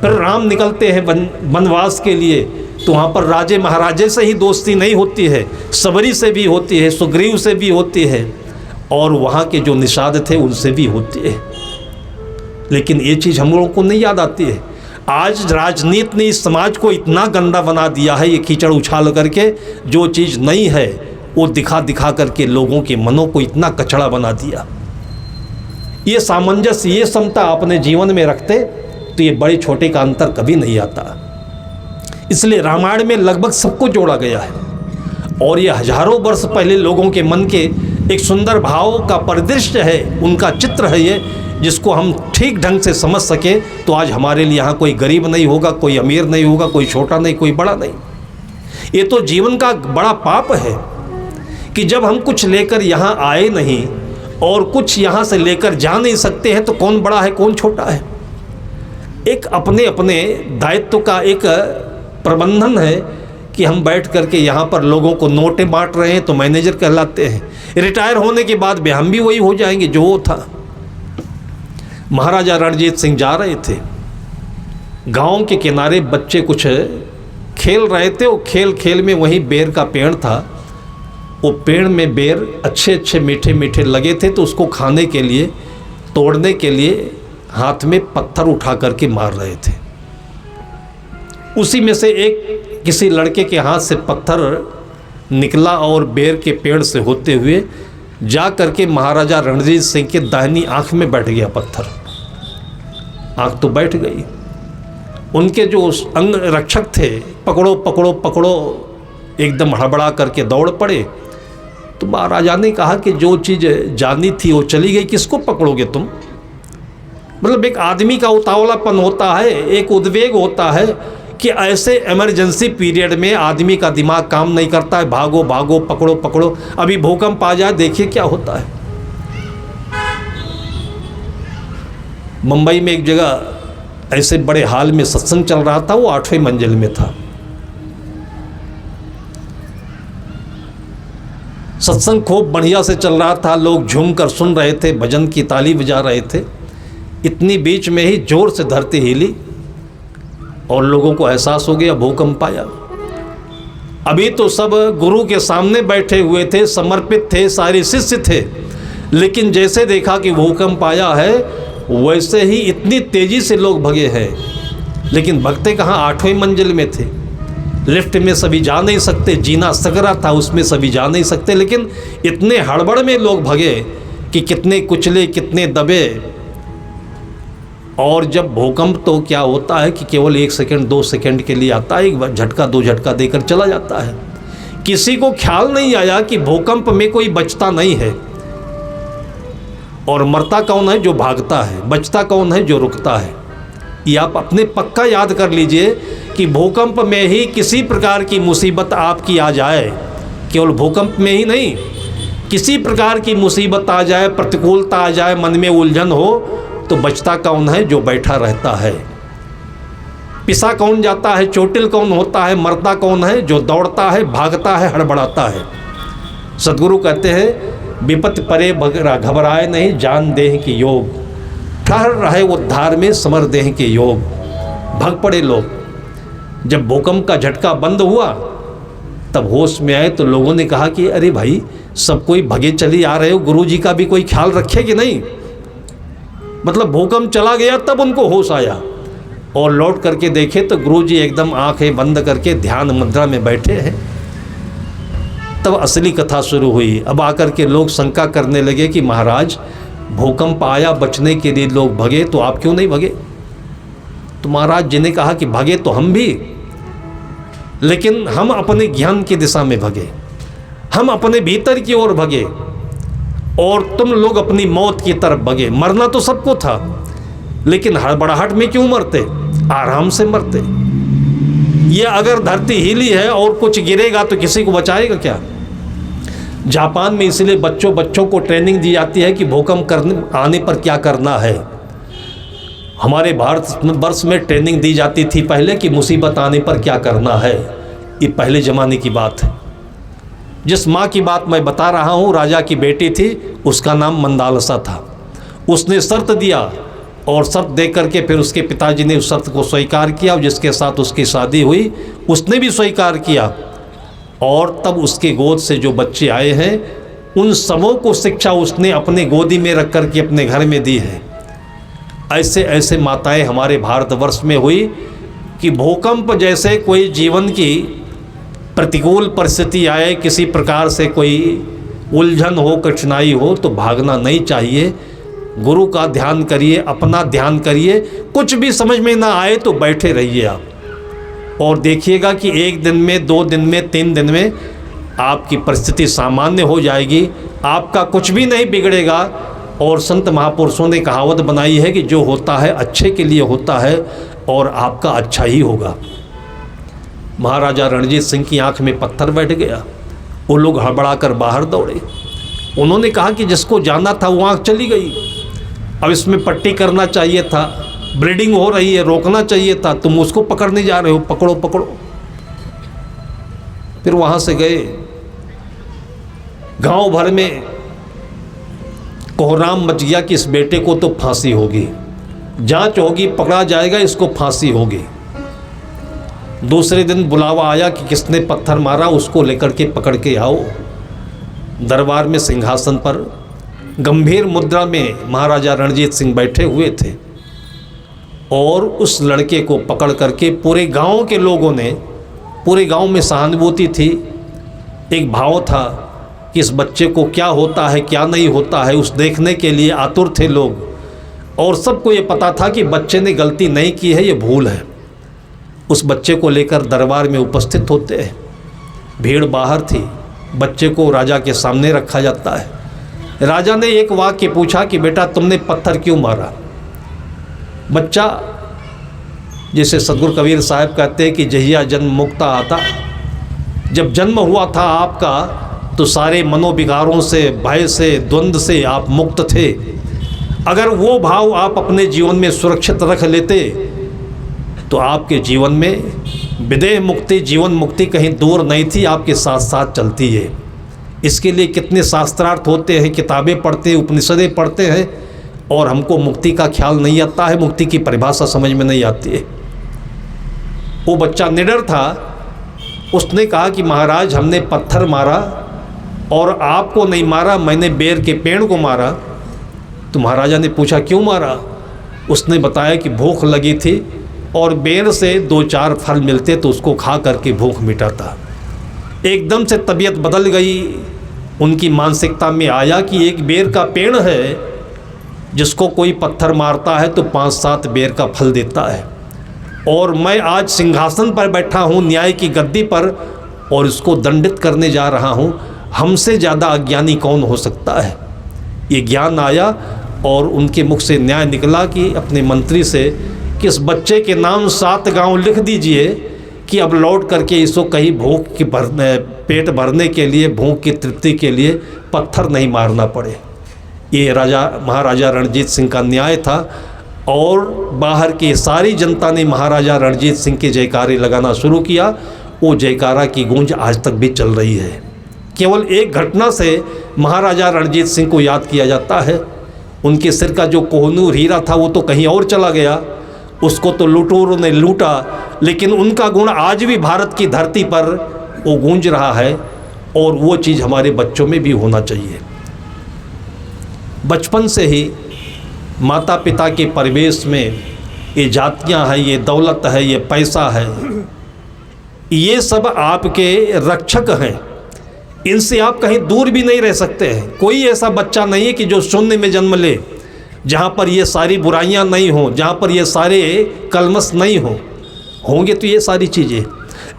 फिर राम निकलते हैं वनवास के लिए, तो वहाँ पर राजे महाराजे से ही दोस्ती नहीं होती है, सबरी से भी होती है, सुग्रीव से भी होती है, और वहाँ के जो निषाद थे उनसे भी होती है। लेकिन ये चीज़ हम लोगों को नहीं याद आती है। आज राजनीति ने इस समाज को इतना गंदा बना दिया है, ये कीचड़ उछाल करके जो चीज़ नहीं है वो दिखा दिखा करके लोगों के मनों को इतना कचड़ा बना दिया। ये सामंजस्य, ये समता अपने जीवन में रखते तो ये बड़े छोटे का अंतर कभी नहीं आता। इसलिए रामायण में लगभग सबको जोड़ा गया है, और ये हजारों वर्ष पहले लोगों के मन के एक सुंदर भाव का परिदृश्य है, उनका चित्र है ये, जिसको हम ठीक ढंग से समझ सके तो आज हमारे लिए यहाँ कोई गरीब नहीं होगा, कोई अमीर नहीं होगा, कोई छोटा नहीं, कोई बड़ा नहीं। ये तो जीवन का बड़ा पाप है कि जब हम कुछ लेकर यहाँ आए नहीं और कुछ यहाँ से लेकर जा नहीं सकते हैं, तो कौन बड़ा है कौन छोटा है। एक अपने अपने दायित्व का एक प्रबंधन है कि हम बैठ करके यहाँ पर लोगों को नोटें बांट रहे हैं तो मैनेजर कहलाते हैं। रिटायर होने के बाद भी हम भी वही हो जाएंगे जो वो था। महाराजा रणजीत सिंह जा रहे थे, गांव के किनारे बच्चे कुछ खेल रहे थे। वो खेल खेल में वहीं बेर का पेड़ था, वो पेड़ में बेर अच्छे अच्छे मीठे मीठे लगे थे, तो उसको खाने के लिए, तोड़ने के लिए हाथ में पत्थर उठा करके मार रहे थे। उसी में से एक किसी लड़के के हाथ से पत्थर निकला और बेर के पेड़ से होते हुए जा करके महाराजा रणजीत सिंह के दाहिनी आंख में बैठ गया पत्थर। आंख तो बैठ गई। उनके जो अंग रक्षक थे, पकड़ो पकड़ो पकड़ो एकदम हड़बड़ा करके दौड़ पड़े। तो महाराजा ने कहा कि जो चीज़ जानी थी वो चली गई, किसको पकड़ोगे तुम। मतलब एक आदमी का उतावलापन होता है, एक उद्वेग होता है कि ऐसे इमरजेंसी पीरियड में आदमी का दिमाग काम नहीं करता है, भागो भागो पकड़ो पकड़ो। अभी भूकंप आ जाए, देखिए क्या होता है। मुंबई में एक जगह ऐसे बड़े हाल में सत्संग चल रहा था, वो 8वें मंजिल में था। सत्संग खूब बढ़िया से चल रहा था, लोग झूम कर सुन रहे थे, भजन की ताली बजा रहे थे। इतनी बीच में ही जोर से धरती हिली और लोगों को एहसास हो गया भूकंप आया। अभी तो सब गुरु के सामने बैठे हुए थे, समर्पित थे, सारे शिष्य थे, लेकिन जैसे देखा कि भूकंप आया है वैसे ही इतनी तेजी से लोग भगे हैं। लेकिन भगते कहाँ, 8वें मंजिल में थे। लिफ्ट में सभी जा नहीं सकते, जीना सकरा था उसमें सभी जा नहीं सकते, लेकिन इतने हड़बड़ में लोग भगे कि कितने कुचले कितने दबे। और जब भूकंप तो क्या होता है कि केवल 1 सेकंड 2 सेकंड के लिए आता है, एक बार झटका 2 झटका देकर चला जाता है। किसी को ख्याल नहीं आया कि भूकंप में कोई बचता नहीं है, और मरता कौन है, जो भागता है, बचता कौन है, जो रुकता है। ये आप अपने पक्का याद कर लीजिए कि भूकंप में ही किसी प्रकार की मुसीबत आपकी आ जाए, केवल भूकंप में ही नहीं, किसी प्रकार की मुसीबत आ जाए, प्रतिकूलता आ जाए, मन में उलझन हो, तो बचता कौन है, जो बैठा रहता है। पिसा कौन जाता है, चोटिल कौन होता है, मरता कौन है, जो दौड़ता है, भागता है, हड़बड़ाता है। सदगुरु कहते हैं विपत्ति परे घबराए नहीं, जान देह की योग, ठहर रहे उद्धार में समर देह के योग। भग पड़े लोग। जब भूकंप का झटका बंद हुआ तब होश में आए तो लोगों ने कहा कि अरे भाई, सब कोई भगे चली आ रहे हो, गुरु जी का भी कोई ख्याल रखे कि नहीं। मतलब भूकंप चला गया तब उनको होश आया, और लौट करके देखे तो गुरु जी एकदम आंखें बंद करके ध्यान मुद्रा में बैठे हैं। तब असली कथा शुरू हुई। अब आकर के लोग शंका करने लगे कि महाराज, भूकंप आया, बचने के लिए लोग भगे, तो आप क्यों नहीं भगे। तो महाराज जी ने कहा कि भगे तो हम भी, लेकिन हम अपने ज्ञान की दिशा में भगे, हम अपने भीतर की ओर भगे, और तुम लोग अपनी मौत की तरफ भगे। मरना तो सबको था, लेकिन हड़बड़ाहट में क्यों मरते, आराम से मरते। ये अगर धरती हिली है और कुछ गिरेगा तो किसी को बचाएगा क्या। जापान में इसलिए बच्चों को ट्रेनिंग दी जाती है कि भूकंप आने पर क्या करना है। हमारे भारतवर्ष में ट्रेनिंग दी जाती थी पहले कि मुसीबत आने पर क्या करना है। ये पहले ज़माने की बात है। जिस माँ की बात मैं बता रहा हूँ, राजा की बेटी थी, उसका नाम मंदालसा था। उसने शर्त दिया और शर्त दे करके फिर उसके पिताजी ने उस शर्त को स्वीकार किया और जिसके साथ उसकी शादी हुई उसने भी स्वीकार किया। और तब उसके गोद से जो बच्चे आए हैं उन सबों को शिक्षा उसने अपने गोदी में रख कर के अपने घर में दी है। ऐसे ऐसे माताएं हमारे भारतवर्ष में हुई कि भूकंप जैसे कोई जीवन की प्रतिकूल परिस्थिति आए, किसी प्रकार से कोई उलझन हो, कठिनाई हो, तो भागना नहीं चाहिए। गुरु का ध्यान करिए, अपना ध्यान करिए। कुछ भी समझ में ना आए तो बैठे रहिए आप और देखिएगा कि 1 दिन में, 2 दिन में, 3 दिन में आपकी परिस्थिति सामान्य हो जाएगी, आपका कुछ भी नहीं बिगड़ेगा। और संत महापुरुषों ने कहावत बनाई है कि जो होता है अच्छे के लिए होता है और आपका अच्छा ही होगा। महाराजा रणजीत सिंह की आंख में पत्थर बैठ गया। वो लोग हड़बड़ा कर बाहर दौड़े। उन्होंने कहा कि जिसको जाना था वो आंख चली गई, अब इसमें पट्टी करना चाहिए था, ब्लीडिंग हो रही है, रोकना चाहिए था, तुम उसको पकड़ने जा रहे हो, पकड़ो पकड़ो। फिर वहाँ से गए। गांव भर में कोहराम मच गया कि इस बेटे को तो फांसी होगी, जांच होगी, पकड़ा जाएगा, इसको फांसी होगी। दूसरे दिन बुलावा आया कि किसने पत्थर मारा, उसको लेकर के पकड़ के आओ। दरबार में सिंहासन पर गंभीर मुद्रा में महाराजा रणजीत सिंह बैठे हुए थे और उस लड़के को पकड़ करके पूरे गांव के लोगों ने, पूरे गांव में सहानुभूति थी, एक भाव था कि इस बच्चे को क्या होता है क्या नहीं होता है, उस देखने के लिए आतुर थे लोग। और सबको ये पता था कि बच्चे ने गलती नहीं की है, ये भूल है। उस बच्चे को लेकर दरबार में उपस्थित होते हैं। भीड़ बाहर थी, बच्चे को राजा के सामने रखा जाता है। राजा ने एक वाक्य पूछा कि बेटा तुमने पत्थर क्यों मारा। बच्चा, जैसे सदगुरु कबीर साहब कहते हैं कि जहिया जन्म मुक्ता आता, जब जन्म हुआ था आपका तो सारे मनोविकारों से, भय से, द्वंद्व से आप मुक्त थे। अगर वो भाव आप अपने जीवन में सुरक्षित रख लेते तो आपके जीवन में विदेह मुक्ति, जीवन मुक्ति कहीं दूर नहीं थी, आपके साथ साथ चलती है। इसके लिए कितने शास्त्रार्थ होते हैं, किताबें पढ़ते हैं, उपनिषदें पढ़ते हैं और हमको मुक्ति का ख्याल नहीं आता है, मुक्ति की परिभाषा समझ में नहीं आती है। वो बच्चा निडर था, उसने कहा कि महाराज हमने पत्थर मारा और आपको नहीं मारा, मैंने बेर के पेड़ को मारा। तो महाराजा ने पूछा क्यों मारा। उसने बताया कि भूख लगी थी और बेर से 2-4 फल मिलते तो उसको खा करके भूख मिटाता। एकदम से तबीयत बदल गई, उनकी मानसिकता में आया कि एक बेर का पेड़ है जिसको कोई पत्थर मारता है तो 5-7 बेर का फल देता है, और मैं आज सिंहासन पर बैठा हूँ न्याय की गद्दी पर और इसको दंडित करने जा रहा हूँ, हमसे ज़्यादा अज्ञानी कौन हो सकता है। ये ज्ञान आया और उनके मुख से न्याय निकला कि अपने मंत्री से कि इस बच्चे के नाम 7 गांव लिख दीजिए कि अब लौट करके इसको कहीं भूख की पेट भरने के लिए, भूख की तृप्ति के लिए पत्थर नहीं मारना पड़े। ये महाराजा रणजीत सिंह का न्याय था और बाहर की सारी जनता ने महाराजा रणजीत सिंह के जयकारे लगाना शुरू किया। वो जयकारा की गूंज आज तक भी चल रही है। केवल एक घटना से महाराजा रणजीत सिंह को याद किया जाता है। उनके सिर का जो कोहनूर हीरा था वो तो कहीं और चला गया, उसको तो लुटेरों ने लूटा, लेकिन उनका गुण आज भी भारत की धरती पर वो गूंज रहा है और वो चीज़ हमारे बच्चों में भी होना चाहिए। बचपन से ही माता पिता के परिवेश में ये जातियां हैं, ये दौलत है, ये पैसा है, ये सब आपके रक्षक हैं। इनसे आप कहीं दूर भी नहीं रह सकते हैं। कोई ऐसा बच्चा नहीं है कि जो शून्य में जन्म ले, जहाँ पर ये सारी बुराइयाँ नहीं हों, जहाँ पर ये सारे कलमस नहीं हों। होंगे तो ये सारी चीज़ें,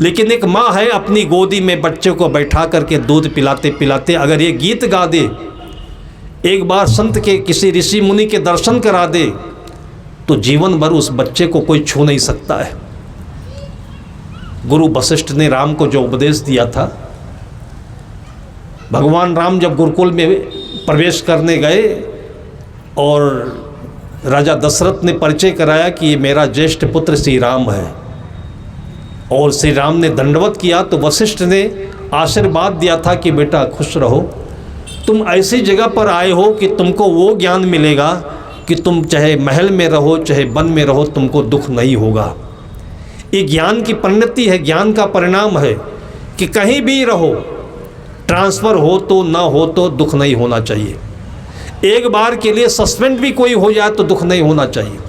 लेकिन एक माँ है अपनी गोदी में बच्चे को बैठा करके दूध पिलाते पिलाते अगर ये गीत गा दे, एक बार संत के किसी ऋषि मुनि के दर्शन करा दे, तो जीवन भर उस बच्चे को कोई छू नहीं सकता है। गुरु वशिष्ठ ने राम को जो उपदेश दिया था, भगवान राम जब गुरुकुल में प्रवेश करने गए और राजा दशरथ ने परिचय कराया कि ये मेरा ज्येष्ठ पुत्र श्री राम है, और श्री राम ने दंडवत किया, तो वशिष्ठ ने आशीर्वाद दिया था कि बेटा खुश रहो, तुम ऐसी जगह पर आए हो कि तुमको वो ज्ञान मिलेगा कि तुम चाहे महल में रहो चाहे वन में रहो तुमको दुख नहीं होगा। ये ज्ञान की परिणति है, ज्ञान का परिणाम है कि कहीं भी रहो, ट्रांसफ़र हो तो ना हो तो दुख नहीं होना चाहिए। एक बार के लिए सस्पेंड भी कोई हो जाए तो दुख नहीं होना चाहिए।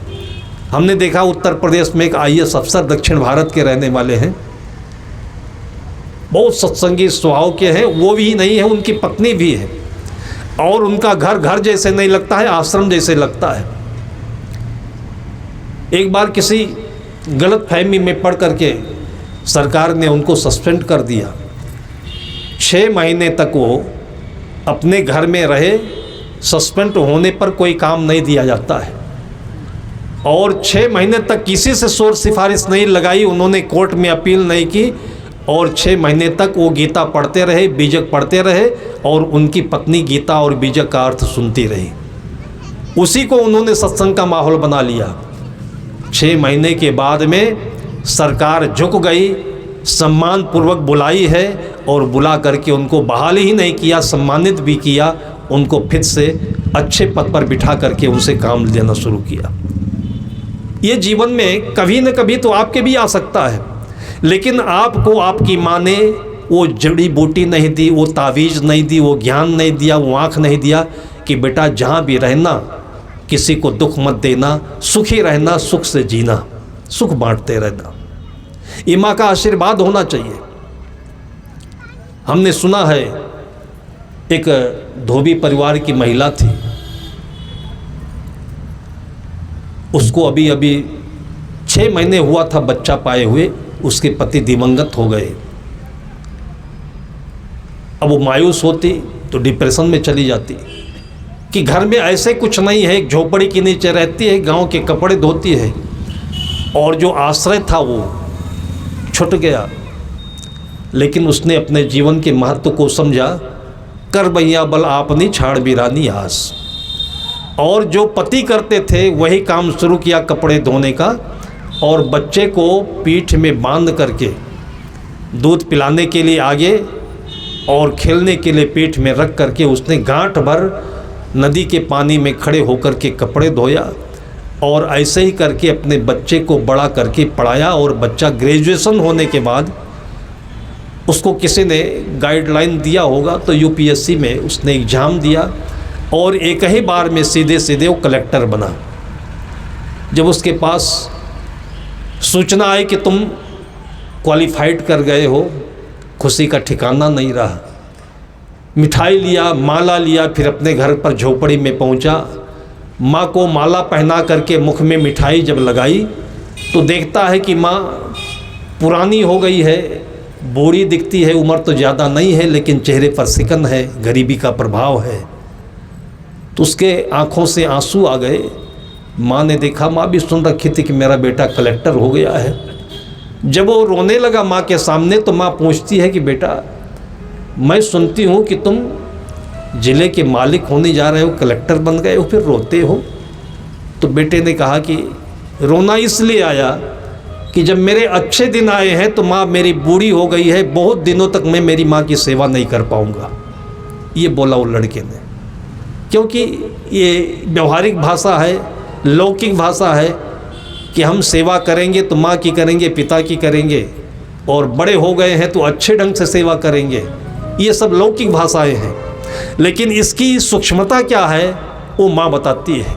हमने देखा उत्तर प्रदेश में एक IAS अफसर दक्षिण भारत के रहने वाले हैं, बहुत सत्संगी स्वभाव के हैं, वो भी नहीं है, उनकी पत्नी भी है, और उनका घर घर जैसे नहीं लगता है, आश्रम जैसे लगता है। एक बार किसी गलत फहमी में पड़ करके सरकार ने उनको सस्पेंड कर दिया। 6 महीने तक वो अपने घर में रहे, सस्पेंड होने पर कोई काम नहीं दिया जाता है, और 6 महीने तक किसी से शोर सिफारिश नहीं लगाई, उन्होंने कोर्ट में अपील नहीं की, और 6 महीने तक वो गीता पढ़ते रहे, बीजक पढ़ते रहे, और उनकी पत्नी गीता और बीजक का अर्थ सुनती रही। उसी को उन्होंने सत्संग का माहौल बना लिया। 6 महीने के बाद में सरकार झुक गई, सम्मान पूर्वक बुलाई है, और बुला करके उनको बहाल ही नहीं किया, सम्मानित भी किया, उनको फिर से अच्छे पद पर बिठा करके उनसे काम लेना शुरू किया। ये जीवन में कभी न कभी तो आपके भी आ सकता है, लेकिन आपको आपकी माँ ने वो जड़ी बूटी नहीं दी, वो तावीज़ नहीं दी, वो ज्ञान नहीं दिया, वो आँख नहीं दिया कि बेटा जहाँ भी रहना किसी को दुख मत देना, सुखी रहना, सुख से जीना, सुख बांटते रहना। ये माँ का आशीर्वाद होना चाहिए। हमने सुना है एक धोबी परिवार की महिला थी, उसको अभी 6 महीने हुआ था बच्चा पाए हुए, उसके पति दिवंगत हो गए। अब वो मायूस होती तो डिप्रेशन में चली जाती कि घर में ऐसे कुछ नहीं है, एक झोपड़ी के नीचे रहती है, गांव के कपड़े धोती है, और जो आश्रय था वो छूट गया। लेकिन उसने अपने जीवन के महत्व को समझा, कर भैया बल आपनी छाड़ बिरानी आस, और जो पति करते थे वही काम शुरू किया कपड़े धोने का, और बच्चे को पीठ में बांध करके दूध पिलाने के लिए आगे और खेलने के लिए पीठ में रख करके उसने गांठ भर नदी के पानी में खड़े होकर के कपड़े धोया, और ऐसे ही करके अपने बच्चे को बड़ा करके पढ़ाया। और बच्चा ग्रेजुएशन होने के बाद उसको किसी ने गाइडलाइन दिया होगा तो UPSC में उसने एग्ज़ाम दिया, और एक ही बार में सीधे सीधे वो कलेक्टर बना। जब उसके पास सूचना आई कि तुम क्वालिफाइड कर गए हो, खुशी का ठिकाना नहीं रहा। मिठाई लिया, माला लिया, फिर अपने घर पर झोपड़ी में पहुंचा। माँ को माला पहना करके मुख में मिठाई जब लगाई तो देखता है कि माँ पुरानी हो गई है, बूढ़ी दिखती है, उम्र तो ज़्यादा नहीं है, लेकिन चेहरे पर सिकन है, गरीबी का प्रभाव है। तो उसके आँखों से आंसू आ गए। माँ ने देखा, माँ भी सुन रखी थी कि मेरा बेटा कलेक्टर हो गया है। जब वो रोने लगा माँ के सामने तो माँ पूछती है कि बेटा, मैं सुनती हूँ कि तुम ज़िले के मालिक होने जा रहे हो, कलेक्टर बन गए हो, फिर रोते हो। तो बेटे ने कहा कि रोना इसलिए आया कि जब मेरे अच्छे दिन आए हैं तो माँ मेरी बूढ़ी हो गई है, बहुत दिनों तक मैं मेरी माँ की सेवा नहीं कर पाऊँगा। ये बोला वो लड़के ने, क्योंकि ये व्यवहारिक भाषा है, लौकिक भाषा है कि हम सेवा करेंगे तो माँ की करेंगे, पिता की करेंगे, और बड़े हो गए हैं तो अच्छे ढंग से सेवा करेंगे। ये सब लौकिक भाषाएं हैं, लेकिन इसकी सूक्ष्मता क्या है वो माँ बताती है।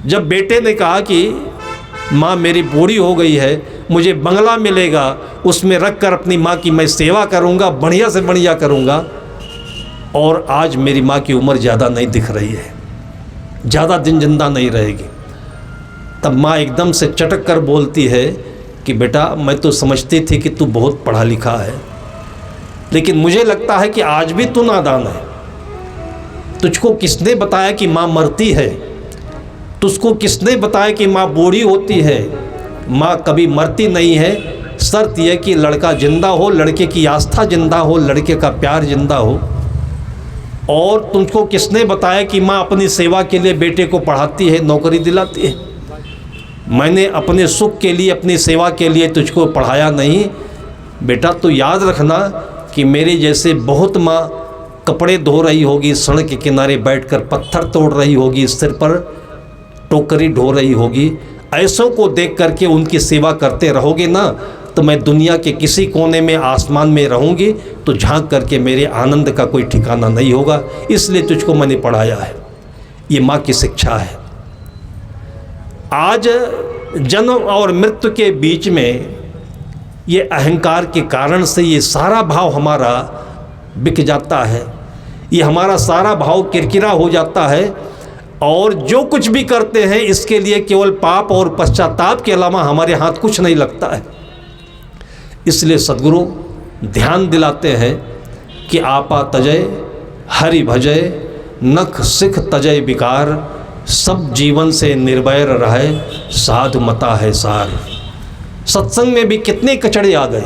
जब बेटे ने कहा कि माँ मेरी बूढ़ी हो गई है, मुझे बंगला मिलेगा, उसमें रख कर अपनी माँ की मैं सेवा करूँगा, बढ़िया से बढ़िया करूँगा, और आज मेरी माँ की उम्र ज़्यादा नहीं दिख रही है, ज़्यादा दिन जिंदा नहीं रहेगी। तब माँ एकदम से चटक कर बोलती है कि बेटा, मैं तो समझती थी कि तू बहुत पढ़ा लिखा है, लेकिन मुझे लगता है कि आज भी तू नादान है। तुझको किसने बताया कि माँ मरती है? तुझको किसने बताया कि माँ बूढ़ी होती है? माँ कभी मरती नहीं है। शर्त यह कि लड़का जिंदा हो, लड़के की आस्था जिंदा हो, लड़के का प्यार जिंदा हो। और तुझको किसने बताया कि माँ अपनी सेवा के लिए बेटे को पढ़ाती है, नौकरी दिलाती है? मैंने अपने सुख के लिए, अपनी सेवा के लिए तुझको पढ़ाया नहीं। बेटा, तो याद रखना कि मेरे जैसे बहुत माँ कपड़े धो रही होगी, सड़क के किनारे बैठकर पत्थर तोड़ रही होगी, सिर पर टोकरी ढो रही होगी, ऐसों को देख करके उनकी सेवा करते रहोगे ना, तो मैं दुनिया के किसी कोने में आसमान में रहूँगी तो झांक करके मेरे आनंद का कोई ठिकाना नहीं होगा। इसलिए तुझको मैंने पढ़ाया है। ये माँ की शिक्षा है। आज जन्म और मृत्यु के बीच में ये अहंकार के कारण से ये सारा भाव हमारा बिक जाता है, ये हमारा सारा भाव किरकिरा हो जाता है, और जो कुछ भी करते हैं इसके लिए केवल पाप और पश्चाताप के अलावा हमारे हाथ कुछ नहीं लगता है। इसलिए सद्गुरु ध्यान दिलाते हैं कि आपा तजय हरि भजय, नख सिख तजय विकार, सब जीवन से निर्भय रहे, साधु मता है सार। सत्संग में भी कितने कचड़े आ गए।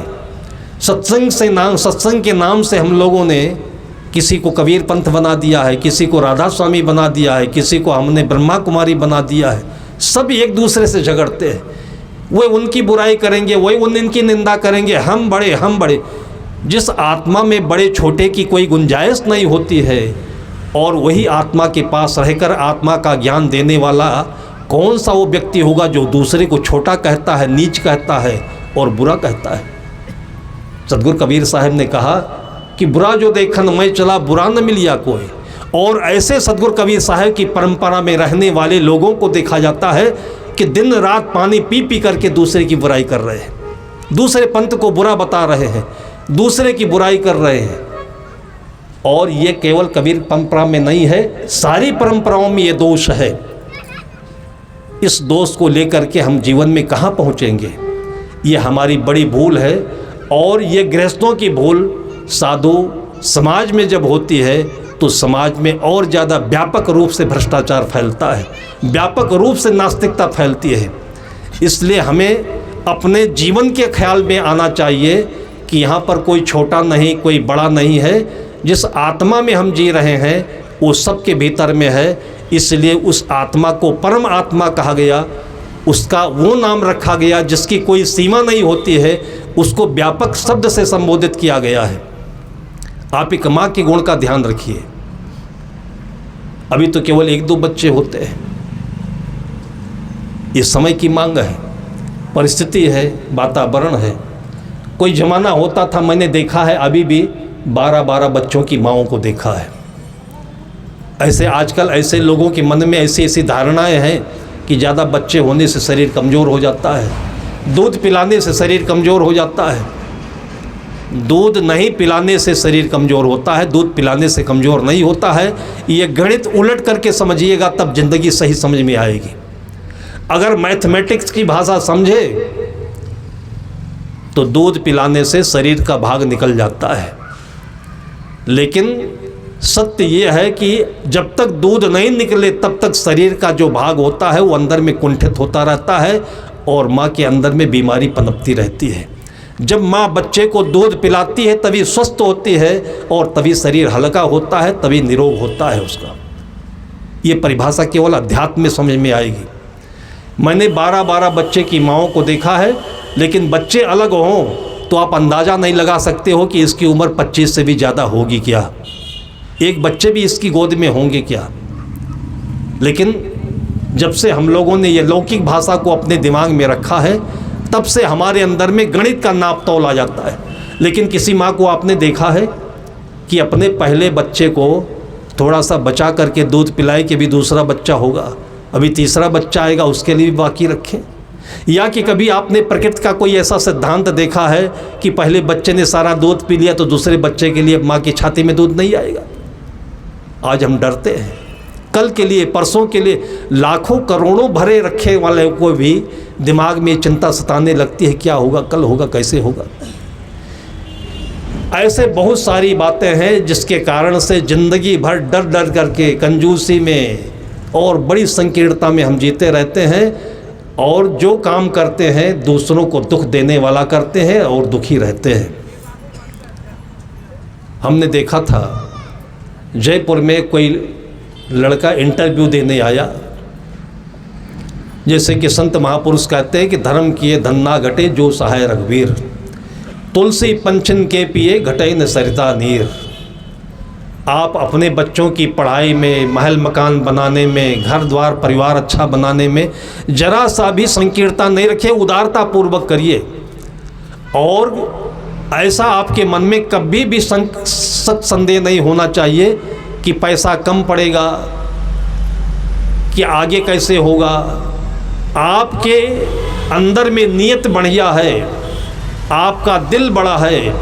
सत्संग के नाम से हम लोगों ने किसी को कबीर पंथ बना दिया है, किसी को राधा स्वामी बना दिया है, किसी को हमने ब्रह्मा कुमारी बना दिया है। सब एक दूसरे से झगड़ते हैं, वे उनकी बुराई करेंगे, वही उनकी निंदा करेंगे, हम बड़े। जिस आत्मा में बड़े छोटे की कोई गुंजाइश नहीं होती है, और वही आत्मा के पास रहकर आत्मा का ज्ञान देने वाला कौन सा वो व्यक्ति होगा जो दूसरे को छोटा कहता है, नीच कहता है और बुरा कहता है। सद्गुरु कबीर साहब ने कहा कि बुरा जो देखन मैं चला, बुरा न मिलिया कोई। और ऐसे सद्गुरु कबीर साहब की परंपरा में रहने वाले लोगों को देखा जाता है कि दिन रात पानी पी पी करके दूसरे की बुराई कर रहे हैं, दूसरे पंथ को बुरा बता रहे हैं, दूसरे की बुराई कर रहे हैं। और ये केवल कबीर परंपरा में नहीं है, सारी परंपराओं में ये दोष है। इस दोष को लेकर के हम जीवन में कहाँ पहुँचेंगे? ये हमारी बड़ी भूल है। और ये गृहस्थों की भूल साधु समाज में जब होती है तो समाज में और ज़्यादा व्यापक रूप से भ्रष्टाचार फैलता है, व्यापक रूप से नास्तिकता फैलती है। इसलिए हमें अपने जीवन के ख्याल में आना चाहिए कि यहाँ पर कोई छोटा नहीं, कोई बड़ा नहीं है। जिस आत्मा में हम जी रहे हैं वो सबके भीतर में है। इसलिए उस आत्मा को परम आत्मा कहा गया, उसका वो नाम रखा गया जिसकी कोई सीमा नहीं होती है, उसको व्यापक शब्द से संबोधित किया गया है। आप एक माँ के गुण का ध्यान रखिए। अभी तो केवल 1-2 बच्चे होते हैं। ये समय की मांग है, परिस्थिति है, वातावरण है। कोई जमाना होता था, मैंने देखा है अभी भी 12-12 बच्चों की माँओं को देखा है। ऐसे आजकल ऐसे लोगों के मन में ऐसी धारणाएं हैं कि ज़्यादा बच्चे होने से शरीर कमज़ोर हो जाता है, दूध पिलाने से शरीर कमज़ोर हो जाता है। दूध नहीं पिलाने से शरीर कमज़ोर होता है, दूध पिलाने से कमज़ोर नहीं होता है। ये गणित उलट करके समझिएगा तब ज़िंदगी सही समझ में आएगी। अगर मैथमेटिक्स की भाषा समझे तो दूध पिलाने से शरीर का भाग निकल जाता है। लेकिन सत्य ये है कि जब तक दूध नहीं निकले तब तक शरीर का जो भाग होता है वो अंदर में कुंठित होता रहता है और माँ के अंदर में बीमारी पनपती रहती है। जब माँ बच्चे को दूध पिलाती है तभी स्वस्थ होती है और तभी शरीर हल्का होता है, तभी निरोग होता है उसका। ये परिभाषा केवल अध्यात्म में समझ में आएगी। मैंने 12-12 बच्चे की माँओं को देखा है, लेकिन बच्चे अलग हों तो आप अंदाज़ा नहीं लगा सकते हो कि इसकी उम्र 25 से भी ज़्यादा होगी क्या, एक बच्चे भी इसकी गोद में होंगे क्या। लेकिन जब से हम लोगों ने ये लौकिक भाषा को अपने दिमाग में रखा है तब से हमारे अंदर में गणित का नाप तोल आ जाता है। लेकिन किसी माँ को आपने देखा है कि अपने पहले बच्चे को थोड़ा सा बचा करके दूध पिलाए कि भी दूसरा बच्चा होगा, अभी तीसरा बच्चा आएगा उसके लिए भी बाकी रखें? या कि कभी आपने प्रकृति का कोई ऐसा सिद्धांत देखा है कि पहले बच्चे ने सारा दूध पी लिया तो दूसरे बच्चे के लिए माँ की छाती में दूध नहीं आएगा? आज हम डरते हैं। कल के लिए, परसों के लिए लाखों करोड़ों भरे रखे वाले को भी दिमाग में चिंता सताने लगती है, क्या होगा, कल होगा, कैसे होगा। ऐसे बहुत सारी बातें हैं जिसके कारण से ज़िंदगी भर डर डर करके कंजूसी में और बड़ी संकीर्णता में हम जीते रहते हैं, और जो काम करते हैं दूसरों को दुख देने वाला करते हैं और दुखी रहते हैं। हमने देखा था जयपुर में कोई लड़का इंटरव्यू देने आया, जैसे कि संत महापुरुष कहते हैं कि धर्म किए धन ना घटे जो सहाय रघुवीर। तुलसी पंचन के पिए घटई न सरिता नीर। आप अपने बच्चों की पढ़ाई में, महल मकान बनाने में, घर द्वार परिवार अच्छा बनाने में जरा सा भी संकीर्णता नहीं रखिए, उदारता पूर्वक करिए। और ऐसा आपके मन में कभी भी सत संदेह नहीं होना चाहिए कि पैसा कम पड़ेगा, कि आगे कैसे होगा। आपके अंदर में नीयत बढ़िया है, आपका दिल बड़ा है,